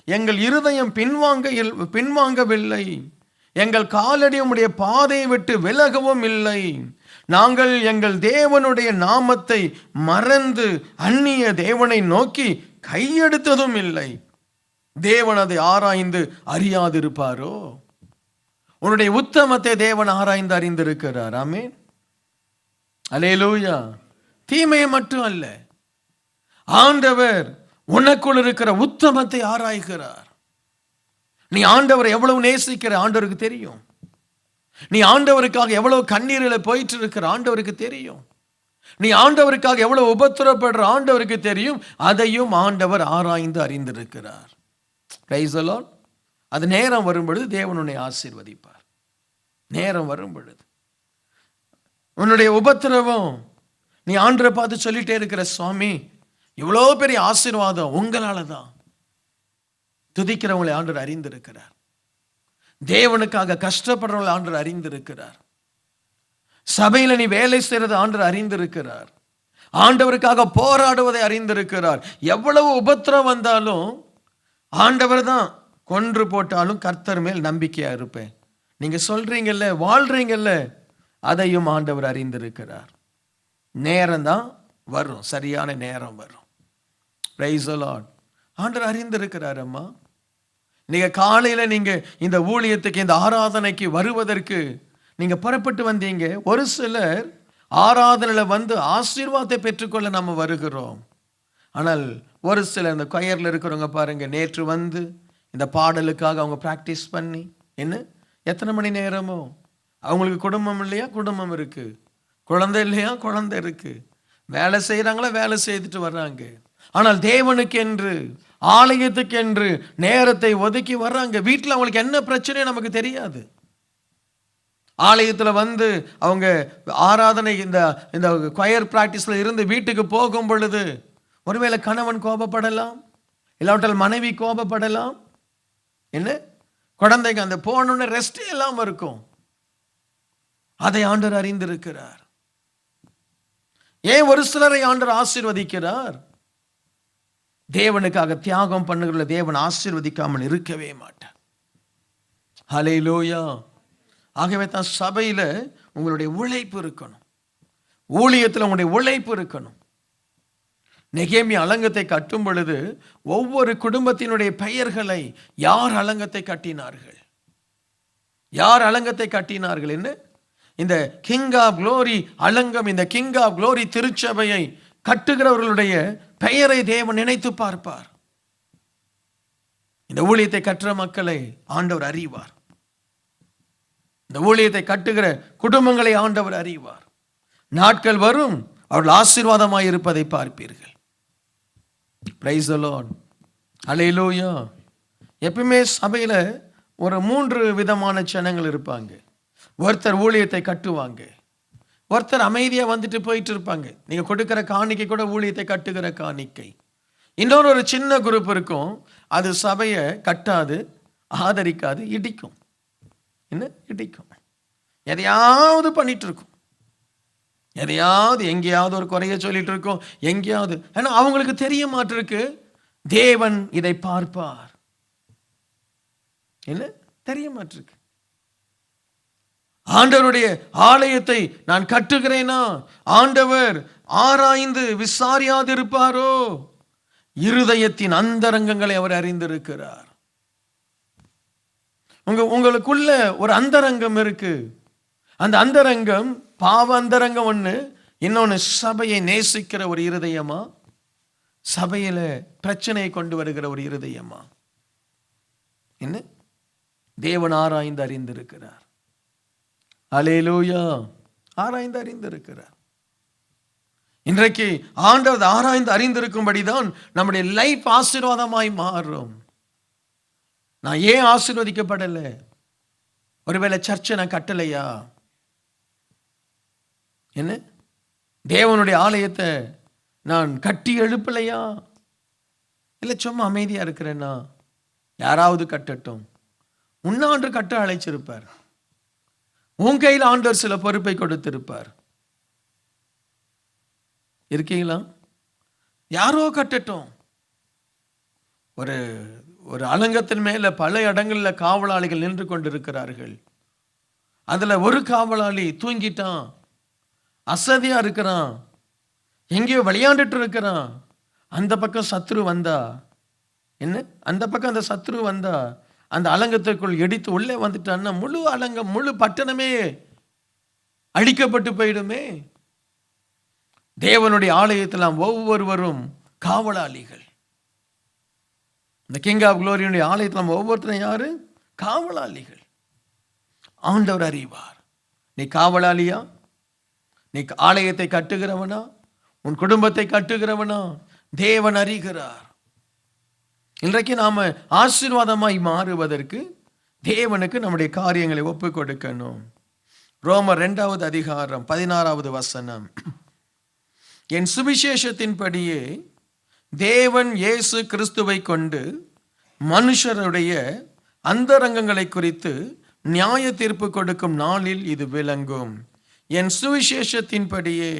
எங்கள் இருதயம் பின்வாங்கவில்லை, எங்கள் காலடி உம்முடைய பாதையை விட்டு விலகவும் இல்லை. நாங்கள் எங்கள் தேவனுடைய நாமத்தை மறந்து அந்நிய தேவனை நோக்கி கையெடுத்ததும் இல்லை. தேவன் அதை ஆராய்ந்து அறியாதிருப்பாரோ? உன்னுடைய உத்தமத்தை தேவன் ஆராய்ந்து அறிந்திருக்கிறார். ஆமென், அல்லேலூயா. தீமையை மட்டும் அல்ல, ஆண்டவர் உனக்குள் இருக்கிற உத்தமத்தை ஆராய்கிறார். நீ ஆண்டவரை எவ்வளவு நேசிக்கிற ஆண்டவருக்கு தெரியும். நீ ஆண்டவருக்காக எவ்வளவு கண்ணீரில் போயிட்டு இருக்கிற ஆண்டவருக்கு தெரியும். நீ ஆண்டவருக்காக எவ்வளவு உபத்திரப்படுற ஆண்டவருக்கு தெரியும். அதையும் ஆண்டவர் ஆராய்ந்து அறிந்திருக்கிறார். Price the Lord. அது நேரம் வரும் பொழுது தேவன் உன்னை ஆசீர்வதிப்பார். நேரம் வரும் பொழுது உன்னுடைய உபத்திரவம், நீ ஆண்டவரை பார்த்து சொல்லிட்டே இருக்கிற, சுவாமி இவ்வளோ பெரிய ஆசீர்வாதம் உங்களால தான். துதிக்கிறவங்களை ஆண்டவர் அறிந்திருக்கிறார். தேவனுக்காக கஷ்டப்படுறவங்களை ஆண்டவர் அறிந்திருக்கிறார். சபையில நீ வேலை செய்யறது ஆண்டவர் அறிந்திருக்கிறார். ஆண்டவருக்காக போராடுவதை அறிந்திருக்கிறார். எவ்வளவு உபத்திரம் வந்தாலும் ஆண்டவர் தான் கொன்று போட்டாலும் கர்த்தர் மேல் நம்பிக்கையா இருப்பேன் நீங்க சொல்றீங்கல்ல, வாழ்றீங்கல்ல, அதையும் ஆண்டவர் அறிந்திருக்கிறார். நேரம் தான் வரும், சரியான நேரம் வரும். Price the Lord. ஆண்டவர் அறிந்திருக்கிறார். அம்மா, நீங்க காலையில நீங்க இந்த ஊழியத்துக்கு, இந்த ஆராதனைக்கு வருவதற்கு நீங்க புறப்பட்டு வந்தீங்க. ஒரு சிலர் ஆராதனையில வந்து ஆசீர்வாதத்தை பெற்றுக்கொள்ள நம்ம வருகிறோம். ஆனால் ஒரு சிலர் இந்த கொயர்ல இருக்கிறவங்க பாருங்க, நேற்று வந்து இந்த பாடலுக்காக அவங்க பிராக்டிஸ் பண்ணி எத்தனை மணி நேரமோ, அவங்களுக்கு குடும்பம் இல்லையா, குடும்பம் இருக்கு, குழந்தை இல்லையா, குழந்தை இருக்கு, வேலை செய்யறாங்களா, வேலை செய்துட்டு வர்றாங்க. ஆனால் தேவனுக்கு என்று, ஆலயத்துக்கு என்று நேரத்தை ஒதுக்கி வர்றாங்க. வீட்டில் அவங்களுக்கு என்ன பிரச்சனை நமக்கு தெரியாது. ஆலயத்தில் வந்து அவங்க ஆராதனை இந்த கொயர் பிராக்டிஸ்ல இருந்து வீட்டுக்கு போகும் பொழுது ஒருவேளை கணவன் கோபப்படலாம், இல்லாவிட்டால் மனைவி கோபப்படலாம். குழந்தைங்க அந்த போனோன்னு ரெஸ்ட் எல்லாம் இருக்கும். அதை ஆண்டவர் அறிந்திருக்கிறார். ஏன் ஒரு சிலரை ஆண்டவர் ஆசீர்வதிக்கிறார்? தேவனுக்காக தியாகம் பண்ணுகிற தேவன் ஆசீர்வதிக்காமல் இருக்கவே மாட்டார். ஹல்லேலூயா. ஆகவே தான் சபையில உங்களுடைய உழைப்பு இருக்கணும், ஊழியத்தில் உங்களுடைய உழைப்பு இருக்கணும். நெகேமியா அலங்கத்தை கட்டும் பொழுது ஒவ்வொரு குடும்பத்தினுடைய பெயர்களை, யார் அலங்கத்தை கட்டினார்கள், யார் அலங்கத்தை கட்டினார்கள், இந்த கிங் ஆஃப் க்ளோரி அலங்கம், இந்த கிங் ஆஃப் க்ளோரி திருச்சபையை கட்டுகிறவர்களுடைய பெயரை தேவன் நினைத்து பார்ப்பார். இந்த ஊழியத்தை கற்ற மக்களை ஆண்டவர் அறிவார். இந்த ஊழியத்தை கட்டுகிற குடும்பங்களை ஆண்டவர் அறிவார். நாட்கள் வரும், அவர்கள் ஆசீர்வாதமாய் இருப்பதை பார்ப்பீர்கள். Praise the Lord. ஹல்லேலூயா. எப்பவுமே சபையில ஒரு 3 விதமான ஜனங்கள் இருப்பாங்க. ஒருத்தர் ஊழியத்தை கட்டுவாங்க, ஒருத்தர் அமைதியா வந்துட்டு போயிட்டு இருப்பாங்க. நீங்க கொடுக்கிற காணிக்கை கூட ஊழியத்தை கட்டுகிற காணிக்கை. இன்னொரு ஒரு சின்ன குரூப் இருக்கும், அது சபையை கட்டாது, ஆதரிக்காது, இடிக்கும். இடிக்கும், எதையாவது பண்ணிட்டு இருக்கும், எதையாவது எங்கேயாவது ஒரு குறைய சொல்லிட்டு இருக்கோம், எங்கேயாவது. ஏன்னா அவங்களுக்கு தெரிய மாட்டிருக்கு, தேவன் இதை பார்ப்பார். தெரிய மாட்டிருக்கு. ஆண்டவருடைய ஆலயத்தை நான் கட்டுகிறேனா, ஆண்டவர் ஆராய்ந்து விசாரியாதிருப்பாரோ? இருதயத்தின் அந்தரங்கங்களை அவர் அறிந்திருக்கிறார். உங்களுக்குள்ள ஒரு அந்தரங்கம் இருக்கு. அந்த அந்தரங்கம் பாவ அந்தரங்கம் ஒண்ணு, இன்னொன்னு சபையை நேசிக்கிற ஒரு இருதயமா, சபையில பிரச்சனையை கொண்டு வருகிற ஒரு இருதயமா? தேவன் ஆராய்ந்து அறிந்திருக்கிறார். அல்லேலூயா. ஆராய்ந்து அறிந்திருக்கிறார். இன்றைக்கு ஆண்டவர் ஆராய்ந்து அறிந்திருக்கும்படிதான் நம்முடைய லைஃப் ஆசீர்வாதமாய் மாறும். நான் ஏன் ஆசீர்வதிக்கப்படலை? ஒருவேளை சர்ச்சை நான் கட்டலையா? என்ன, தேவனுடைய ஆலயத்தை நான் கட்டி எழுப்பலையா? இல்லை சும்மா அமைதியா இருக்கிறேன்னா? யாராவது கட்டட்டும். உன்னாண்டு கட்ட அழைச்சிருப்பார். உன் கையில் ஆண்டவர் சில பொறுப்பை கொடுத்திருப்பார். இருக்கீங்களா? யாரோ கட்டட்டும். ஒரு ஒரு அலங்கத்தின் மேல பல இடங்களில் காவலாளிகள் நின்று கொண்டிருக்கிறார்கள். அதுல ஒரு காவலாளி தூங்கிட்டான், அசதியா இருக்கிறான், எங்கேயோ விளையாண்டுட்டு இருக்கிறான். அந்த பக்கம் சத்ரு வந்தா என்ன, அந்த பக்கம் அந்த சத்ரு வந்தா அந்த அலங்கத்திற்குள் இடித்து உள்ளே வந்துட்டான்னா முழு அலங்கம், முழு பட்டணமே அழிக்கப்பட்டு போயிடுமே. தேவனுடைய ஆலயத்தில் நாம் ஒவ்வொருவரும் காவலாளிகள். இந்த கிங் ஆஃப் குளோரியுடைய ஆலயத்தில் நம்ம ஒவ்வொருத்தரும் யாரு? காவலாளிகள். ஆண்டவர் அறிவார். நீ காவலாளியா? நீ ஆலயத்தை கட்டுகிறவனா? உன் குடும்பத்தை கட்டுகிறவனா? தேவன் அறிகிறார். இன்றைக்கு நாம ஆசீர்வாதமாய் மாறுவதற்கு தேவனுக்கு நம்முடைய காரியங்களை ஒப்பு கொடுக்கணும். ரோமர் 2வது அதிகாரம் 16வது வசனம். என் சுவிசேஷத்தின்படியே தேவன் இயேசு கிறிஸ்துவை கொண்டு மனுஷருடைய அந்தரங்கங்களை குறித்து நியாய தீர்ப்பு கொடுக்கும் நாளில் இது விளங்கும். என் சுவிசேஷத்தின்படியே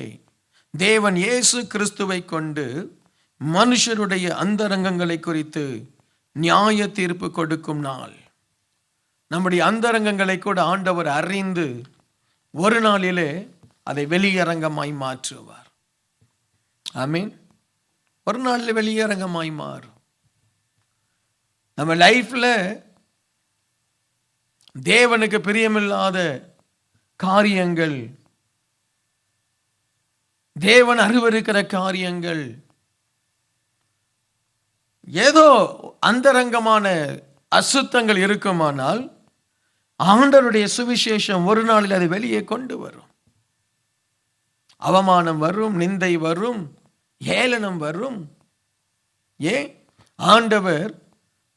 தேவன் இயேசு கிறிஸ்துவை கொண்டு மனுஷருடைய அந்தரங்கங்களை குறித்து நியாய தீர்ப்பு கொடுக்கும் நாள். நம்முடைய அந்தரங்கங்களை கூட ஆண்டவர் அறிந்து ஒரு நாளிலே அதை வெளியரங்கமாய் மாற்றுவார். ஆமீன். ஒரு நாளில் வெளியரங்கமாய் மாறும். நம்ம லைஃப்ல தேவனுக்கு பிரியமில்லாத காரியங்கள், தேவன் அருவருக்கிற காரியங்கள், ஏதோ அந்தரங்கமான அசுத்தங்கள் இருக்குமானால் ஆண்டவருடைய சுவிசேஷம் ஒரு நாளில் அதை வெளியே கொண்டு வரும். அவமானம் வரும், நிந்தை வரும், ஏளனம் வரும். ஏன்? ஆண்டவர்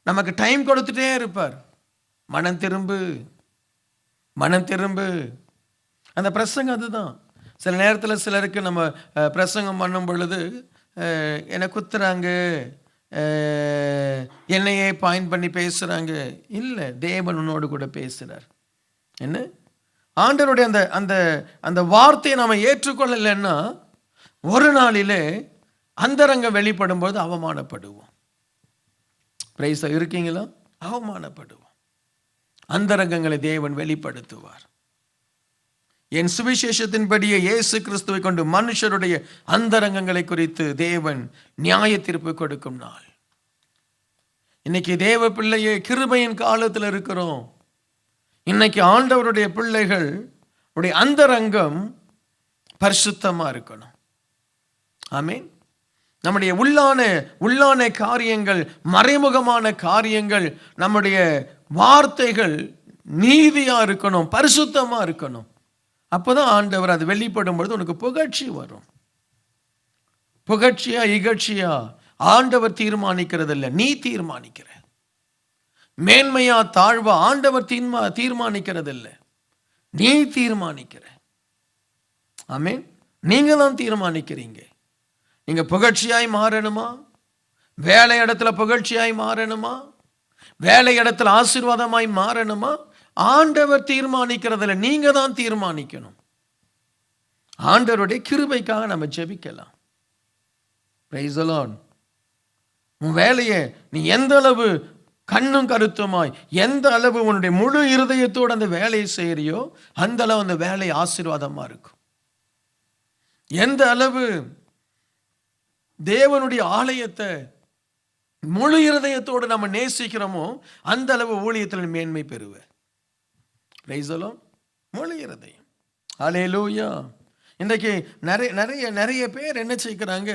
நமக்கு டைம் கொடுத்துட்டே இருப்பார். மனம் திரும்பு, மனம் திரும்பு. அந்த பிரசங்கம் அதுதான். சில நேரத்தில் சிலருக்கு நம்ம பிரசங்கம் பண்ணும் பொழுது என்னை குத்துறாங்க, என்னையே பாயிண்ட் பண்ணி பேசுறாங்க. இல்லை, தேவன் உன்னோடு கூட பேசுறார். என்ன, ஆண்டவருடைய அந்த அந்த அந்த வார்த்தையை நாம ஏற்றுக்கொள்ளலைன்னா ஒரு நாளிலே அந்தரங்கம் வெளிப்படும் போது அவமானப்படுவோம். பிரைஸ் இருக்கீங்களா? அவமானப்படுவோம். அந்தரங்கங்களை தேவன் வெளிப்படுத்துவார். என் சுவிசேஷத்தின்படியே இயேசு கிறிஸ்துவை கொண்டு மனுஷருடைய அந்தரங்கங்களை குறித்து தேவன் நியாய தீர்ப்பு கொடுக்கும் நாள். இன்னைக்கு தேவ பிள்ளையே கிருபையின் காலத்தில் இருக்கிறோம். இன்னைக்கு ஆண்டவருடைய பிள்ளைகள் உடைய அந்தரங்கம் பரிசுத்தமா இருக்கணும். ஆமீன். நம்முடைய உள்ளான காரியங்கள், மறைமுகமான காரியங்கள், நம்முடைய வார்த்தைகள் நீதியா இருக்கணும், பரிசுத்தமா இருக்கணும். அப்போதான் ஆண்டவர் அது வெளிப்படும் பொழுது உனக்கு புகழ்ச்சி வரும். புகழ்ச்சியா இகழ்ச்சியா ஆண்டவர் தீர்மானிக்கிறது இல்லை, நீ தீர்மானிக்கிற. மேன்மையா தாழ்வா ஆண்டவர் தீர்மானிக்கிறது இல்லை, நீ தீர்மானிக்கிற. ஆமென். நீங்க தான் தீர்மானிக்கிறீங்க. நீங்க புகழ்ச்சியாய் மாறணுமா? வேலை இடத்துல புகழ்ச்சியாய் மாறணுமா? வேலை இடத்துல ஆசீர்வாதமாய் மாறணுமா? ஆண்டவர் தீர்மானிக்கிறதுல நீங்க தான் தீர்மானிக்கணும். ஆண்டவருடைய கிருபைக்காக நம்ம ஜெபிக்கலாம். Price the Lord. உன் வேலையை நீ எந்த அளவு கண்ணும் கருத்துமாய், எந்த அளவு உன்னுடைய முழு இருதயத்தோடு அந்த வேலையை செய்யறியோ அந்த அளவு அந்த வேலை ஆசீர்வாதமா இருக்கும். எந்த அளவு தேவனுடைய ஆலயத்தை முழு இருதயத்தோடு நம்ம நேசிக்கிறோமோ அந்த அளவு ஊழியத்தில் மேன்மை பெறுவேன். Price the Lord. முழு இருதயம். ஹல்லேலூயா. இன்றைக்கு நிறைய பேர் என்ன செய்கிறாங்க?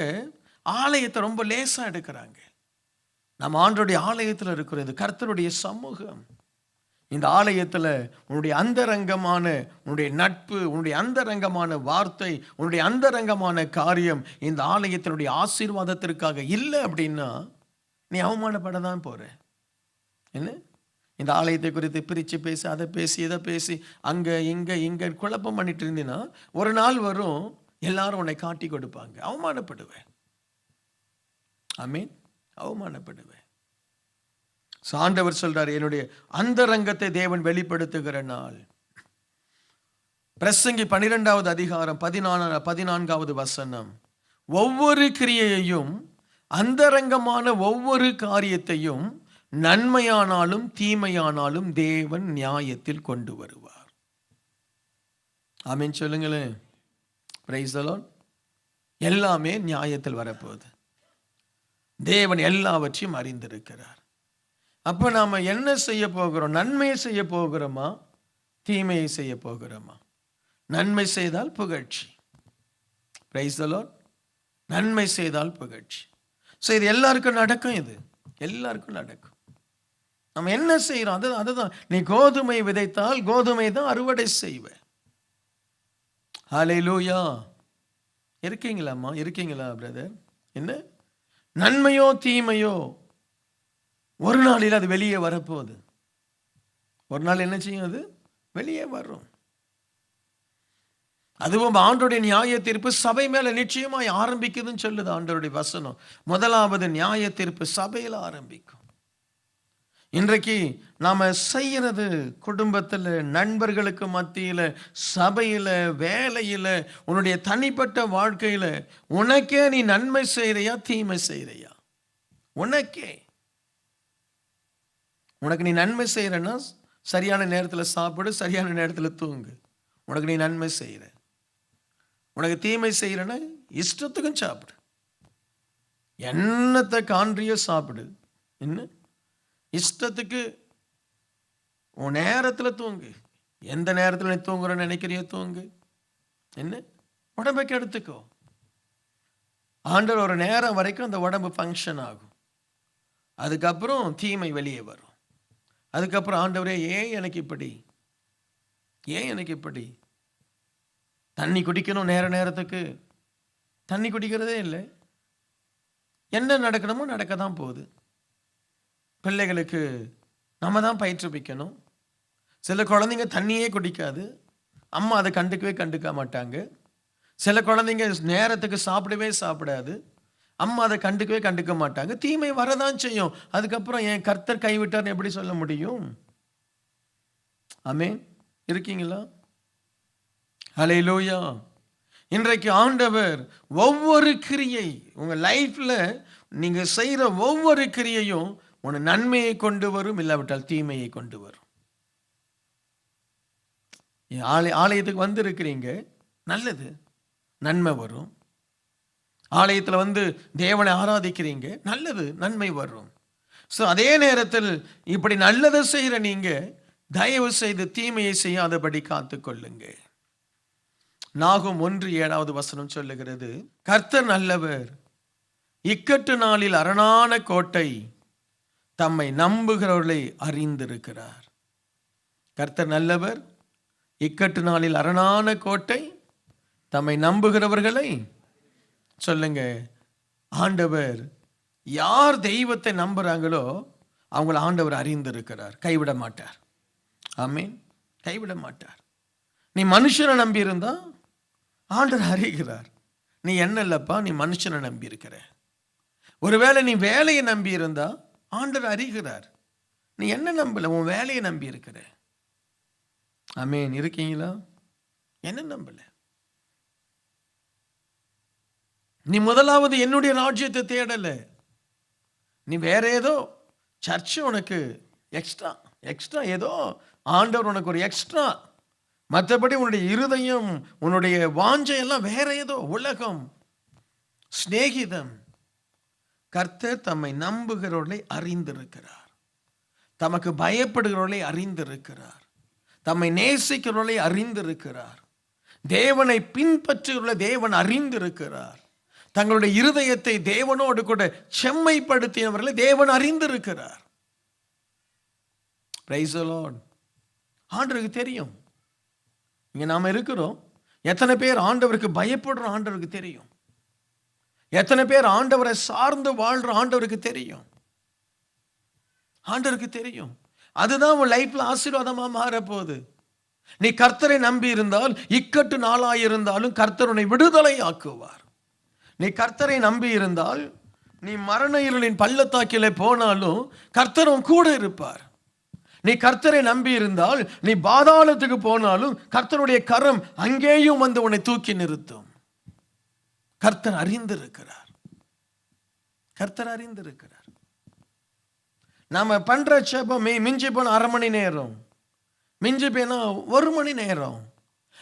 ஆலயத்தை ரொம்ப லேசா எடுக்கிறாங்க. நம்ம ஆண்டவருடைய ஆலயத்தில் இருக்கிறது கர்த்தருடைய சமூகம். இந்த ஆலயத்தில் உன்னுடைய அந்தரங்கமான உன்னுடைய நட்பு, உன்னுடைய அந்தரங்கமான வார்த்தை, உன்னுடைய அந்தரங்கமான காரியம் இந்த ஆலயத்தினுடைய ஆசீர்வாதத்திற்காக இல்லை அப்படின்னா நீ அவமானப்பட தான் போற. என்ன, இந்த ஆலயத்தை குறித்து பிரித்து பேசி, அதை பேசி, இதை பேசி, அங்கே இங்கே குழப்பம் பண்ணிட்டு இருந்தீங்கன்னா ஒரு நாள் வரும் எல்லாரும் உன்னை காட்டி கொடுப்பாங்க, அவமானப்படுவேன். ஆமீன், அவமானப்படுவேன். ஆண்டவர் சொல்றார், என்னுடைய அந்தரங்கத்தை தேவன் வெளிப்படுத்துகிற நாள். பிரசங்கி 12வது அதிகாரம் 14வது வசனம், ஒவ்வொரு கிரியையையும் அந்தரங்கமான ஒவ்வொரு காரியத்தையும் நன்மையானாலும் தீமையானாலும் தேவன் நியாயத்தில் கொண்டு வருவார். ஆமீன் சொல்லுங்களேன். Price the Lord. எல்லாமே நியாயத்தில் வரப்போகுது. தேவன் எல்லாவற்றையும் அறிந்திருக்கிறார். அப்போ நாம் என்ன செய்ய போகிறோம்? நன்மையை செய்ய போகிறோமா, தீமையை செய்ய போகிறோமா? நன்மை செய்தால் புகழ்ச்சி. Price the Lord. நன்மை செய்தால் புகழ்ச்சி. ஸோ இது எல்லாருக்கும் நடக்கும். இது எல்லாருக்கும் நடக்கும். நம்ம என்ன செய்கிறோம் அதுதான். நீ கோதுமை விதைத்தால் கோதுமை தான் அறுவடை செய்வேன். ஹல்லேலூயா. இருக்கீங்களாம்மா? இருக்கீங்களா பிரதர்? என்ன, நன்மையோ தீமையோ ஒரு நாளில் அது வெளியே வரப்போகுது. ஒரு நாள் என்ன செய்யும்? அது வெளியே வரும். அதுவும் ஆண்டவருடைய நியாய தீர்ப்பு சபை மேல நிச்சயமாய் ஆரம்பிக்குதுன்னு சொல்லுது ஆண்டவருடைய வசனம். முதலாவது நியாய தீர்ப்பு சபையில் ஆரம்பிக்கும். இன்றைக்கு நாம செய்யறது குடும்பத்தில், நண்பர்களுக்கு மத்தியில், சபையில், வேலையில், உன்னுடைய தனிப்பட்ட வாழ்க்கையில் உனக்கே நீ நன்மை செய்யறியா தீமை செய்யறியா? உனக்கு நீ நன்மை செய்யறன்னா சரியான நேரத்தில் சாப்பிடு, சரியான நேரத்தில் தூங்கு. உனக்கு நீ நன்மை செய்யற. உனக்கு தீமை செய்யறன்னா இஷ்டத்துக்கும் சாப்பிடு, என்னத்தை காண்றியோ சாப்பிடு. என்ன, இஷ்டத்துக்கு உன் நேரத்தில் தூங்கு. எந்த நேரத்தில் நீ தூங்குறன்னு நினைக்கிறியோ தூங்கு. என்ன, உடம்புக்கு எடுத்துக்கோ. ஆண்டவர் ஒரு நேரம் வரைக்கும் அந்த உடம்பு ஃபங்க்ஷன் ஆகும். அதுக்கப்புறம் தீமை வெளியே வரும். அதுக்கப்புறம் ஆண்டவரே ஏன் எனக்கு இப்படி தண்ணி குடிக்கணும், நேரத்துக்கு தண்ணி குடிக்கிறதே இல்லை. என்ன நடக்கணுமோ நடக்க தான் போகுது. பிள்ளைகளுக்கு நம்ம தான் பயிற்றுவிக்கணும். சில குழந்தைங்க தண்ணியே குடிக்காது, அம்மா அதை கண்டுக்க மாட்டாங்க. சில குழந்தைங்க நேரத்துக்கு சாப்பிடாது, அம்மா அதை கண்டுக்க மாட்டாங்க. தீமை வரதான் செய்யும். அதுக்கப்புறம் என் கர்த்தர் கைவிட்டார்னு எப்படி சொல்ல முடியும்? ஆமென். இருக்கீங்களா? ஹல்லேலூயா. இன்றைக்கு ஆண்டவர் ஒவ்வொரு கிரியை, உங்க லைஃப்ல நீங்க செய்யற ஒவ்வொரு கிரியையும் உன நன்மையை கொண்டு வரும், இல்லாவிட்டால் தீமையை கொண்டு வரும். ஆலயத்துக்கு வந்து இருக்கிறீங்க, நல்லது, நன்மை வரும். ஆலயத்தில் வந்து தேவனை ஆராதிக்கிறீங்க, நல்லது, நன்மை வரும். ஸோ அதே நேரத்தில் இப்படி நல்லதை செய்கிற நீங்க தயவு செய்து தீமையை செய்யாதபடி காத்துக்கொள்ளுங்க. நாகும் 1:7 வசனம் சொல்லுகிறது, கர்த்தர் நல்லவர், இக்கட்டு நாளில் அரணான கோட்டை தம்மை நம்புகிறவர்களை அறிந்திருக்கிறார். கர்த்தர் நல்லவர், இக்கட்டு நாளில் அரணான கோட்டை தம்மை நம்புகிறவர்களை, சொல்லுங்க, ஆண்டவர் யார் தெய்வத்தை நம்புறாங்களோ அவங்கள ஆண்டவர் அறிந்திருக்கிறார், கைவிட மாட்டார். ஆமீன், கைவிட மாட்டார். நீ மனுஷனை நம்பி இருந்தா ஆண்டவர் அறிகிறார். நீ என்ன இல்லப்பா, நீ மனுஷனை நம்பி இருக்கிற. ஒருவேளை நீ வேலையை நம்பி இருந்தா ஆண்டவர் அறிகிறார். நீ என்ன நம்பல, உன் வேலையை நம்பி இருக்கிற. ஆமீன். இருக்கீங்களா? என்ன நம்பல? நீ முதலாவது என்னுடைய ராஜ்யத்தை தேடல. நீ வேற ஏதோ சர்ச்சு உனக்கு எக்ஸ்ட்ரா ஏதோ ஆண்டவர் உனக்கு ஒரு எக்ஸ்ட்ரா. மற்றபடி உன்னுடைய இருதயம், உன்னுடைய வாஞ்சையெல்லாம் வேற ஏதோ உலகம், சிநேகிதம். கர்த்தர் தம்மை நம்புகிறவர்களை அறிந்திருக்கிறார், தமக்கு பயப்படுகிறவர்களை அறிந்திருக்கிறார், தம்மை நேசிக்கிறவர்களை அறிந்திருக்கிறார், தேவனை பின்பற்றுகிறவர்களை தேவன் அறிந்திருக்கிறார், தங்களுடைய இருதயத்தை தேவனோடு கூட செம்மைப்படுத்தினவர்களை தேவன் அறிந்திருக்கிறார். Price the Lord. ஆண்டவருக்கு தெரியும். இங்கே நாம் இருக்கிறோம். எத்தனை பேர் ஆண்டவருக்கு பயப்படுறோம் ஆண்டவருக்கு தெரியும். எத்தனை பேர் ஆண்டவரை சார்ந்து வாழ்ற ஆண்டவருக்கு தெரியும். ஆண்டவருக்கு தெரியும். அதுதான் உன் லைஃப்ல ஆசீர்வாதமா மாறப்போகுது. நீ கர்த்தரை நம்பி இருந்தால் இக்கட்டு நாளாயிருந்தாலும் கர்த்தர் உன்னை விடுதலை ஆக்குவார். நீ கர்த்தரை நம்பி இருந்தால் நீ மரண இருளின் பள்ளத்தாக்கிலே போனாலும் கர்த்தர் உன் கூட இருப்பார். நீ கர்த்தரை நம்பி இருந்தால் நீ பாதாளத்துக்கு போனாலும் கர்த்தருடைய கரம் அங்கேயும் வந்து உன்னை தூக்கி நிறுத்தும். கர்த்தர் அறிந்திருக்கிறார். கர்த்தர் அறிந்திருக்கிறார். நாம பண்ற ஜெபம் மிஞ்சி போன அரை மணி நேரம், மிஞ்சி போனா 1 மணி நேரம்.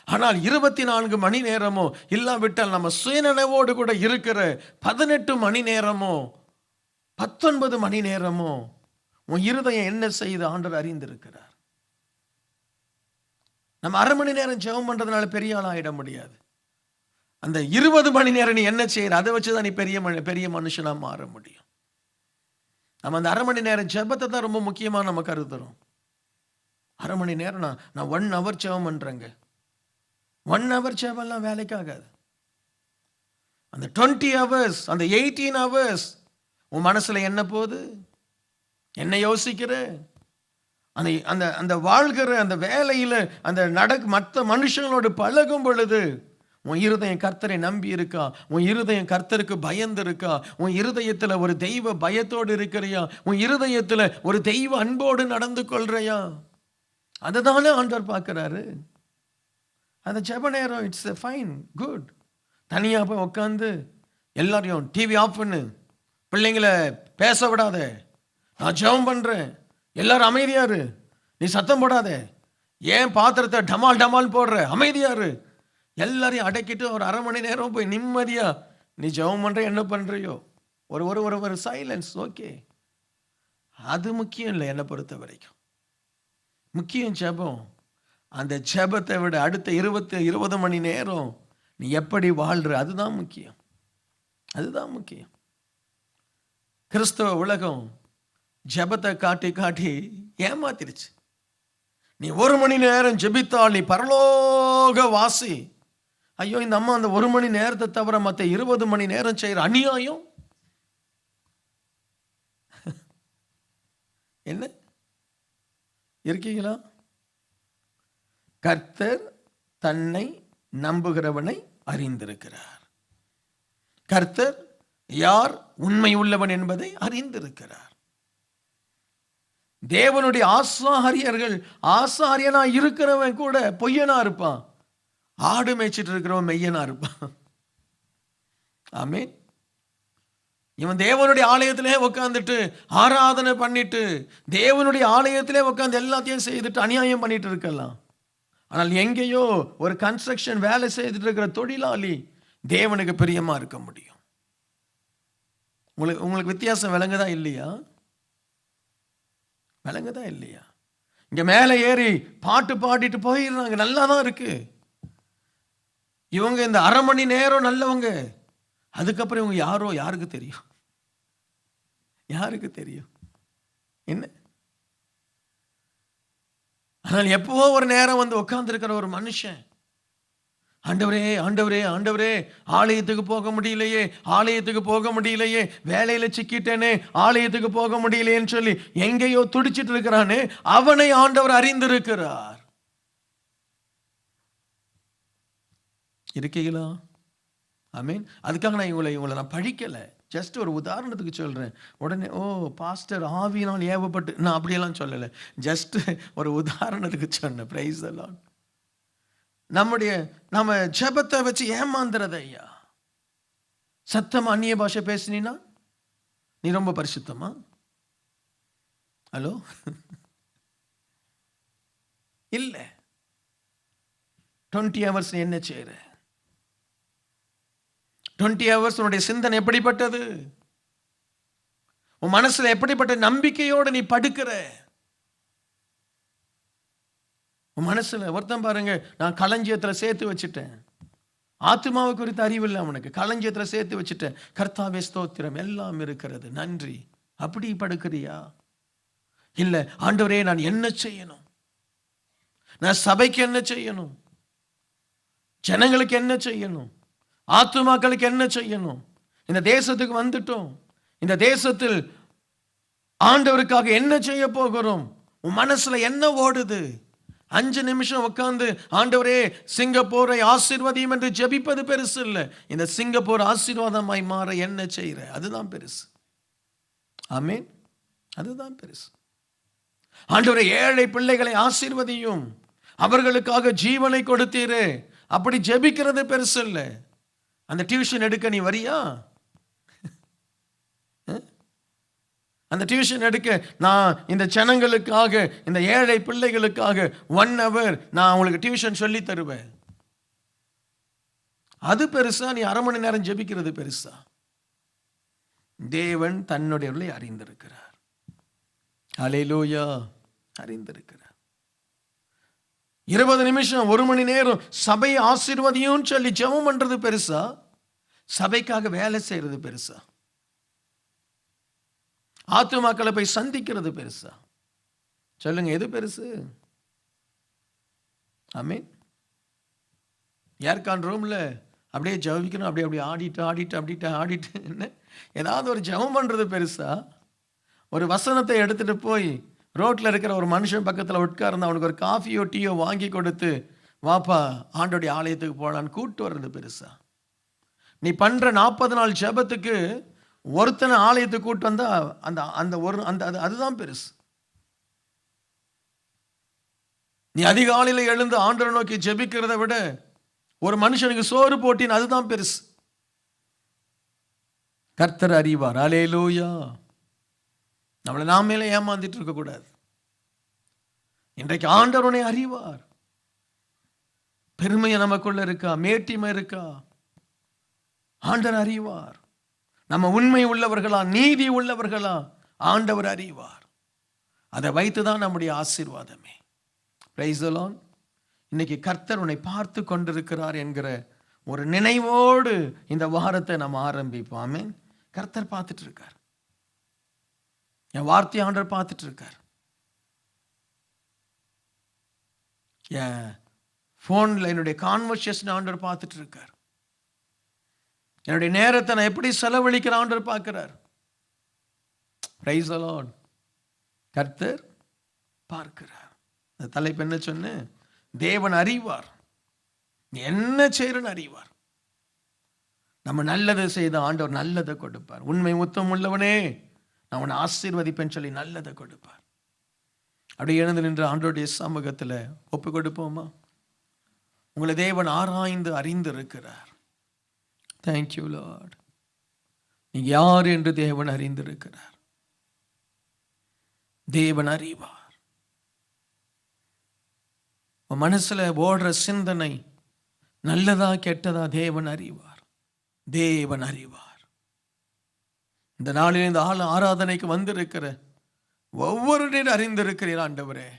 ஆனால் 24 மணி நேரமோ இல்லாவிட்டால் நம்ம சுயநினைவோடு கூட இருக்கிற 18 மணி நேரமோ 19 மணி நேரமோ உன் இருதயம் என்ன செய்து ஆண்டவர் அறிந்திருக்கிறார். நம்ம அரை மணி நேரம் ஜெபம் பண்றதுனால பெரிய ஆள் ஆயிட முடியாது. அந்த 20 மணி நேரம் நீ என்ன செய்யற, அதை வச்சுதான் நீ பெரிய மனுஷனா மாற முடியும். நம்ம அந்த அரை மணி நேரம் ஜெபத்தை தான் ரொம்ப முக்கியமா நம்ம கருதுறோம். அரை மணி நேரம் நான் 1 hour ஜெபம் பண்றேங்க. 1 hour ஜெபம்லாம் வேலைக்காகாது. அந்த 20 hours, அந்த 18 hours உன் மனசுல என்ன போகுது, என்ன யோசிக்கிற, அந்த அந்த வாழ்கிற அந்த வேலையில அந்த மற்ற மனுஷங்களோடு பழகும் பொழுது உன் இருதயம் கர்த்தரை நம்பி இருக்கா, உன் இருதயம் கர்த்தருக்கு பயந்து இருக்கா, உன் இருதயத்துல ஒரு தெய்வ பயத்தோடு இருக்கிறியா, உன் இருதயத்துல ஒரு தெய்வ அன்போடு நடந்து கொள்றியா, அதுதானே ஆண்டவர் பார்க்கிறாரு. அந்த ஜெப நேரம் இட்ஸ் ஃபைன், குட். தனியா போய் உட்காந்து எல்லாரையும் டிவி ஆஃப் பண்ணு, பிள்ளைங்களை பேச விடாத, நான் ஜெபம் பண்றேன், எல்லாரும் அமைதியாரு, நீ சத்தம் போடாத, ஏன் பாத்திரத்தை டமால் டமால் போடுற, அமைதியாரு, எல்லாரையும் அடக்கிட்டு ஒரு அரை மணி நேரம் போய் நிம்மதியா நீ ஜெபம் பண்ற, என்ன பண்றியோ ஒரு ஒரு ஒரு ஒரு சைலன்ஸ். ஓகே, அது முக்கியம் இல்லை. என்னை பொறுத்த வரைக்கும் முக்கியம் ஜெபம். அந்த ஜெபத்தை விட அடுத்த 20 மணி நேரம் நீ எப்படி வாழ்ற, அதுதான் முக்கியம். அதுதான் முக்கியம். கிறிஸ்தவ உலகம் ஜெபத்தை காட்டி காட்டி ஏமாத்திருச்சு. நீ 1 மணி நேரம் ஜெபித்தால் நீ பரலோக வாசி. ஐயோ, இந்த அம்மா அந்த 1 மணி நேரத்தை தவிர மற்ற 20 மணி நேரம் செய்யற அநியாயம் என்ன? இருக்கீங்களா? கர்த்தர் தன்னை நம்புகிறவனை அறிந்திருக்கிறார். கர்த்தர் யார் உண்மை உள்ளவன் என்பதை அறிந்திருக்கிறார். தேவனுடைய ஆசாரியர்கள், ஆசாரியனா இருக்கிறவன் கூட பொய்யனா இருப்பான், ஆடு மேய்ச்சிட்டு இருக்கிறவன் மெய்யனா இருப்பான். ஆமென். இவன் தேவனுடைய ஆலயத்திலே உட்காந்துட்டு ஆராதனை பண்ணிட்டு தேவனுடைய ஆலயத்திலே உட்காந்து எல்லாத்தையும் செய்துட்டு அநியாயம் பண்ணிட்டு இருக்கலாம். ஆனால் எங்கேயோ ஒரு கன்ஸ்ட்ரக்ஷன் வேலை செய்துட்டு இருக்கிற தொழிலாளி தேவனுக்கு பிரியமா இருக்க முடியும். உங்களுக்கு வித்தியாசம் விளங்குதா இல்லையா? விளங்குதா இல்லையா? இங்க மேலே ஏறி பாட்டு பாடிட்டு போயிடுறாங்க, நல்லா தான் இருக்கு. இவங்க இந்த அரை மணி நேரம் நல்லவங்க, அதுக்கப்புறம் இவங்க யாரோ யாருக்கு தெரியும்? யாருக்கு தெரியும் என்ன? ஆனால் எப்பவோ ஒரு நேரம் வந்து உட்கார்ந்து இருக்கிற ஒரு மனுஷன், ஆண்டவரே ஆண்டவரே ஆண்டவரே, ஆலயத்துக்கு போக முடியலையே, ஆலயத்துக்கு போக முடியலையே, வேலையில சிக்கிட்டேனே, ஆலயத்துக்கு போக முடியலையேன்னு சொல்லி எங்கேயோ துடிச்சிட்டு இருக்கிறானே, அவனை ஆண்டவர் அறிந்திருக்கிறார். இருக்கீங்களா? ஆமீன். அதுக்காக நான் இவங்களை நான் படிக்கலை, ஜஸ்ட் ஒரு உதாரணத்துக்கு சொல்கிறேன். உடனே ஓ பாஸ்டர் ஆவியினால் ஏவப்பட்டு, நான் அப்படியெல்லாம் சொல்லலை, ஜஸ்ட் ஒரு உதாரணத்துக்கு சொன்னேன். Price the Lord. நம்ம ஜெபத்தை வச்சு ஏமாந்துறது ஐயா. சத்தமா அந்நிய பாஷை பேசினா நீ ரொம்ப பரிசுத்தமா? ஹலோ இல்லை. 20 hours என்ன செய்யற? 20 hours உன்னுடைய சிந்தனை எப்படிப்பட்டது? உன் மனசுல எப்படிப்பட்ட நம்பிக்கையோடு நீ படுக்கிற? உன் மனசுல ஒருத்தன் பாருங்க, நான் களஞ்சியத்துல சேர்த்து வச்சுட்டேன், ஆத்துமாவை குறித்த அறிவு இல்லை அவனுக்கு, களஞ்சியத்துல சேர்த்து வச்சுட்டேன், கர்த்தாவே ஸ்தோத்திரம், எல்லாம் இருக்கிறது, நன்றி. அப்படி படுக்கிறியா? இல்ல, ஆண்டவரே நான் என்ன செய்யணும், நான் சபைக்கு என்ன செய்யணும், ஜனங்களுக்கு என்ன செய்யணும், ஆத்துமாக்களுக்கு என்ன செய்யணும், இந்த தேசத்துக்கு வந்துட்டோம், இந்த தேசத்தில் ஆண்டவருக்காக என்ன செய்ய போகிறோம், உன் மனசுல என்ன ஓடுது? 5 நிமிஷம் உட்கார்ந்து ஆண்டவரே சிங்கப்பூரை ஆசீர்வதியும் என்று ஜெபிப்பது பெருசு இல்லை. இந்த சிங்கப்பூர் ஆசீர்வாதமாய் மாற என்ன செய்யற, அதுதான் பெருசு. ஆமென், அதுதான் பெருசு. ஆண்டவரே ஏழை பிள்ளைகளை ஆசீர்வதியும், அவர்களுக்காக ஜீவனை கொடுத்தீரே, அப்படி ஜெபிக்கிறது பெருசு இல்லை. அந்த டியூஷன் எடுக்க நீ வரியா? அந்த டியூஷன் எடுக்க நான் இந்த ஜனங்களுக்காக, இந்த ஏழை பிள்ளைகளுக்காக 1 hour நான் உங்களுக்கு டியூஷன் சொல்லி தருவேன். அது பெருசா, நீ 1/2 மணி நேரம் ஜெபிக்கிறது பெருசா? தேவன் தன்னுடையவர்களை அறிந்திருக்கிறார். ஹல்லேலூயா, அறிந்திருக்கிறார். 20 நிமிஷம் 1 மணி நேரம் சபை ஆசீர்வதியும் சொல்லி ஜெபம் பண்றது பெருசா? சபைக்காக வேலை செய்யறது பெருசா? ஆத்துமாக்களை போய் சந்திக்கிறது பெருசா? சொல்லுங்க, எது பெருசு? ஆமென். ஏர்கான் ரூம்ல அப்படியே ஜெபிக்கணும், அப்படியே ஆடிட்டு என்ன ஏதாவது ஒரு ஜெபம் பண்றது பெருசா? ஒரு வசனத்தை எடுத்துட்டு போய் ரோட்ல இருக்கிற ஒரு மனுஷன் பக்கத்தில் உட்கார்ந்து அவனுக்கு ஒரு காஃபியோ டீயோ வாங்கி கொடுத்து, வாப்பா ஆண்டோடைய ஆலயத்துக்கு போகலான்னு கூப்பிட்டு வர்றது பெருசா? நீ பண்ற 40 நாள் ஜெபத்துக்கு ஒருத்தனை ஆலயத்துக்கு கூட்டு வந்தா அதுதான் பெருசு. நீ அதிகாலையில் எழுந்து ஆண்டவரை நோக்கி ஜெபிக்கிறத விட ஒரு மனுஷனுக்கு சோறு போட்டின் அதுதான் பெருசு. கர்த்தர் அறிவார். அல்லேலூயா. நம்மளை நாமேலே ஏமாந்துட்டு இருக்க கூடாது. இன்றைக்கு ஆண்டவனை அறிவார். பெருமையை நமக்குள்ள இருக்கா, மேட்டிமை இருக்கா, ஆண்டவர் அறிவார். நம்ம உண்மை உள்ளவர்களா, நீதி உள்ளவர்களா, ஆண்டவர் அறிவார். அதை வைத்துதான் நம்முடைய ஆசீர்வாதமே. Price the Lord. இன்னைக்கு கர்த்தர் உன்னை பார்த்து கொண்டிருக்கிறார் என்கிற ஒரு நினைவோடு இந்த வாரத்தை நம்ம ஆரம்பிப்போம். ஆமென். கர்த்தர் பார்த்துட்டு இருக்கார். என் வார்த்தையை ஆண்டவர் பார்த்துட்டு இருக்கார். என் போன்ல என்னுடைய கான்வர்சேஷன் ஆண்டவர் பார்த்துட்டு இருக்கார். என்னுடைய நேரத்தை நான் எப்படி செலவழிக்கிற ஆண்டவர் பார்க்கிறார். Price the Lord. கர்த்தர் பார்க்கிறார். அந்த தலைப்பு என்ன சொன்ன? தேவன் அறிவார். என்ன செய்யறன்னு அறிவார். நம்ம நல்லதை செய்த ஆண்டவர் நல்லதை கொடுப்பார். உண்மை உத்தமம் உள்ளவனே நான் உன்னை ஆசீர்வதிப்பேன்னு சொல்லி நல்லதை கொடுப்பார். அப்படி எழுந்து நின்று ஆண்டவருடைய சமூகத்தில் ஒப்பு கொடுப்போமா? உங்களை தேவன் ஆராய்ந்து அறிந்து இருக்கிறார். Thank you Lord. நீங்க யார் என்று தேவன் அறிந்திருக்கிறார். தேவன் அறிவார். உன் மனசுல ஓடுற சிந்தனை நல்லதா கெட்டதா தேவன் அறிவார். தேவன் அறிவார். இந்த நாளில் இந்த ஆராதனைக்கு வந்திருக்கிற ஒவ்வொருவரையும் அறிந்திருக்கிறீர் ஆண்டவரே.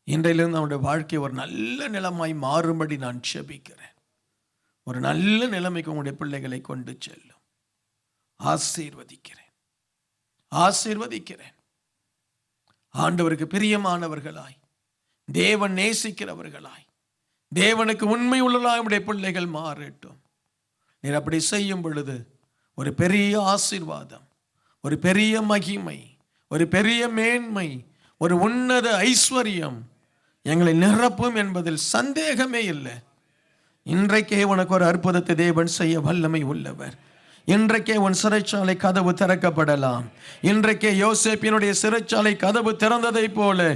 இன்றையிலிருந்து அவனுடைய வாழ்க்கை ஒரு நல்ல நிலமாய் மாறும்படி நான் செபிக்கிறேன். ஒரு நல்ல நிலைமைக்கு உங்களுடைய பிள்ளைகளை கொண்டு செல்லும். ஆசீர்வதிக்கிறேன், ஆசீர்வதிக்கிறேன். ஆண்டவருக்கு பிரியமானவர்களாய், தேவன் நேசிக்கிறவர்களாய், தேவனுக்கு உண்மை உள்ளவர்களாய் உடைய பிள்ளைகள் மாறட்டும். நீர் அப்படி செய்யும் பொழுது ஒரு பெரிய ஆசீர்வாதம், ஒரு பெரிய மகிமை, ஒரு பெரிய மேன்மை, ஒரு உன்னத ஐஸ்வர்யம் எங்களை நிரப்பும் என்பதில் சந்தேகமே இல்லை. இன்றைக்கே உனக்கு ஒரு அற்புதத்தை தேவன் செய்ய வல்லமை உள்ளவர். இன்றைக்கே உன் சிறைச்சாலை கதவு திறக்கப்படலாம். இன்றைக்கே யோசேப்பினுடைய சிறைச்சாலை கதவு திறந்ததை போல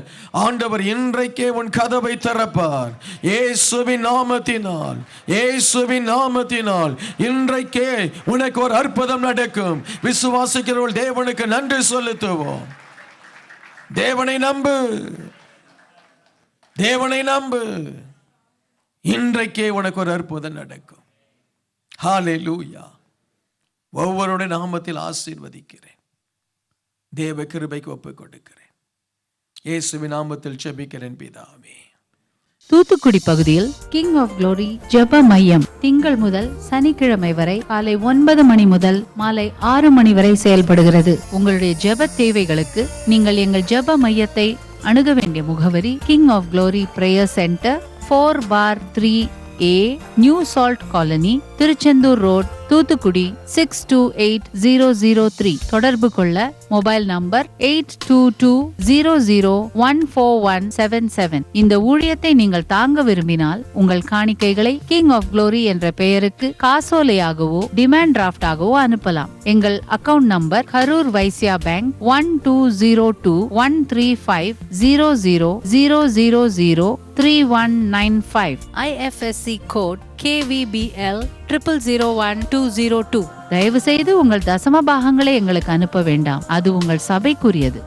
ஆண்டவர் இன்றைக்கே உன் கதவை திறப்பார். இயேசுவின் நாமத்தினால், இயேசுவின் நாமத்தினால் இன்றைக்கே உனக்கு ஒரு அற்புதம் நடக்கும். விசுவாசிக்கிறவர்கள் தேவனுக்கு நன்றி செலுத்துவோம். தேவனை நம்பு, தேவனை நம்பு. இன்றைக்கே உனக்கு ஒரு அற்புதம் நடக்கும். ஹல்லேலூயா. ஒவ்வொருடைய நாமத்தில் ஆசீர்வதிக்கிறேன். தேவ கிருபைக்கு ஒப்புக் கொடுக்கிறேன். இயேசுவின் நாமத்தில் ஜெபிக்கிறேன் பிதாவே. தூத்துக்குடி பகுதியில் கிங் ஆஃப் குளோரி ஜெப மையம் திங்கள் முதல் சனிக்கிழமை வரை காலை 9 மணி முதல் மாலை 6 மணி வரை செயல்படுகிறது. உங்களுடைய ஜெப தேவைகளுக்கு நீங்கள் எங்கள் ஜெப மையத்தை அணுக வேண்டிய முகவரி king of glory prayer centre, 4/3A new salt colony, Tiruchendur road, Thoothukudi 628003. தொடர்பு கொள்ள மொபைல் நம்பர் 8220014177. இந்த ஊழியத்தை நீங்கள் தாங்க விரும்பினால் உங்கள் காணிக்கைகளை கிங் ஆஃப் குளோரி என்ற பெயருக்கு காசோலையாகவோ டிமாண்ட் டிராஃப்டாகவோ அனுப்பலாம். எங்கள் account number Karur Vysya bank 1202135000003195. IFSC code KVBL 0001-202. தயவு செய்து உங்கள் தசம பாகங்களை எங்களுக்கு அனுப்ப வேண்டாம், அது உங்கள் சபைக்குரியது.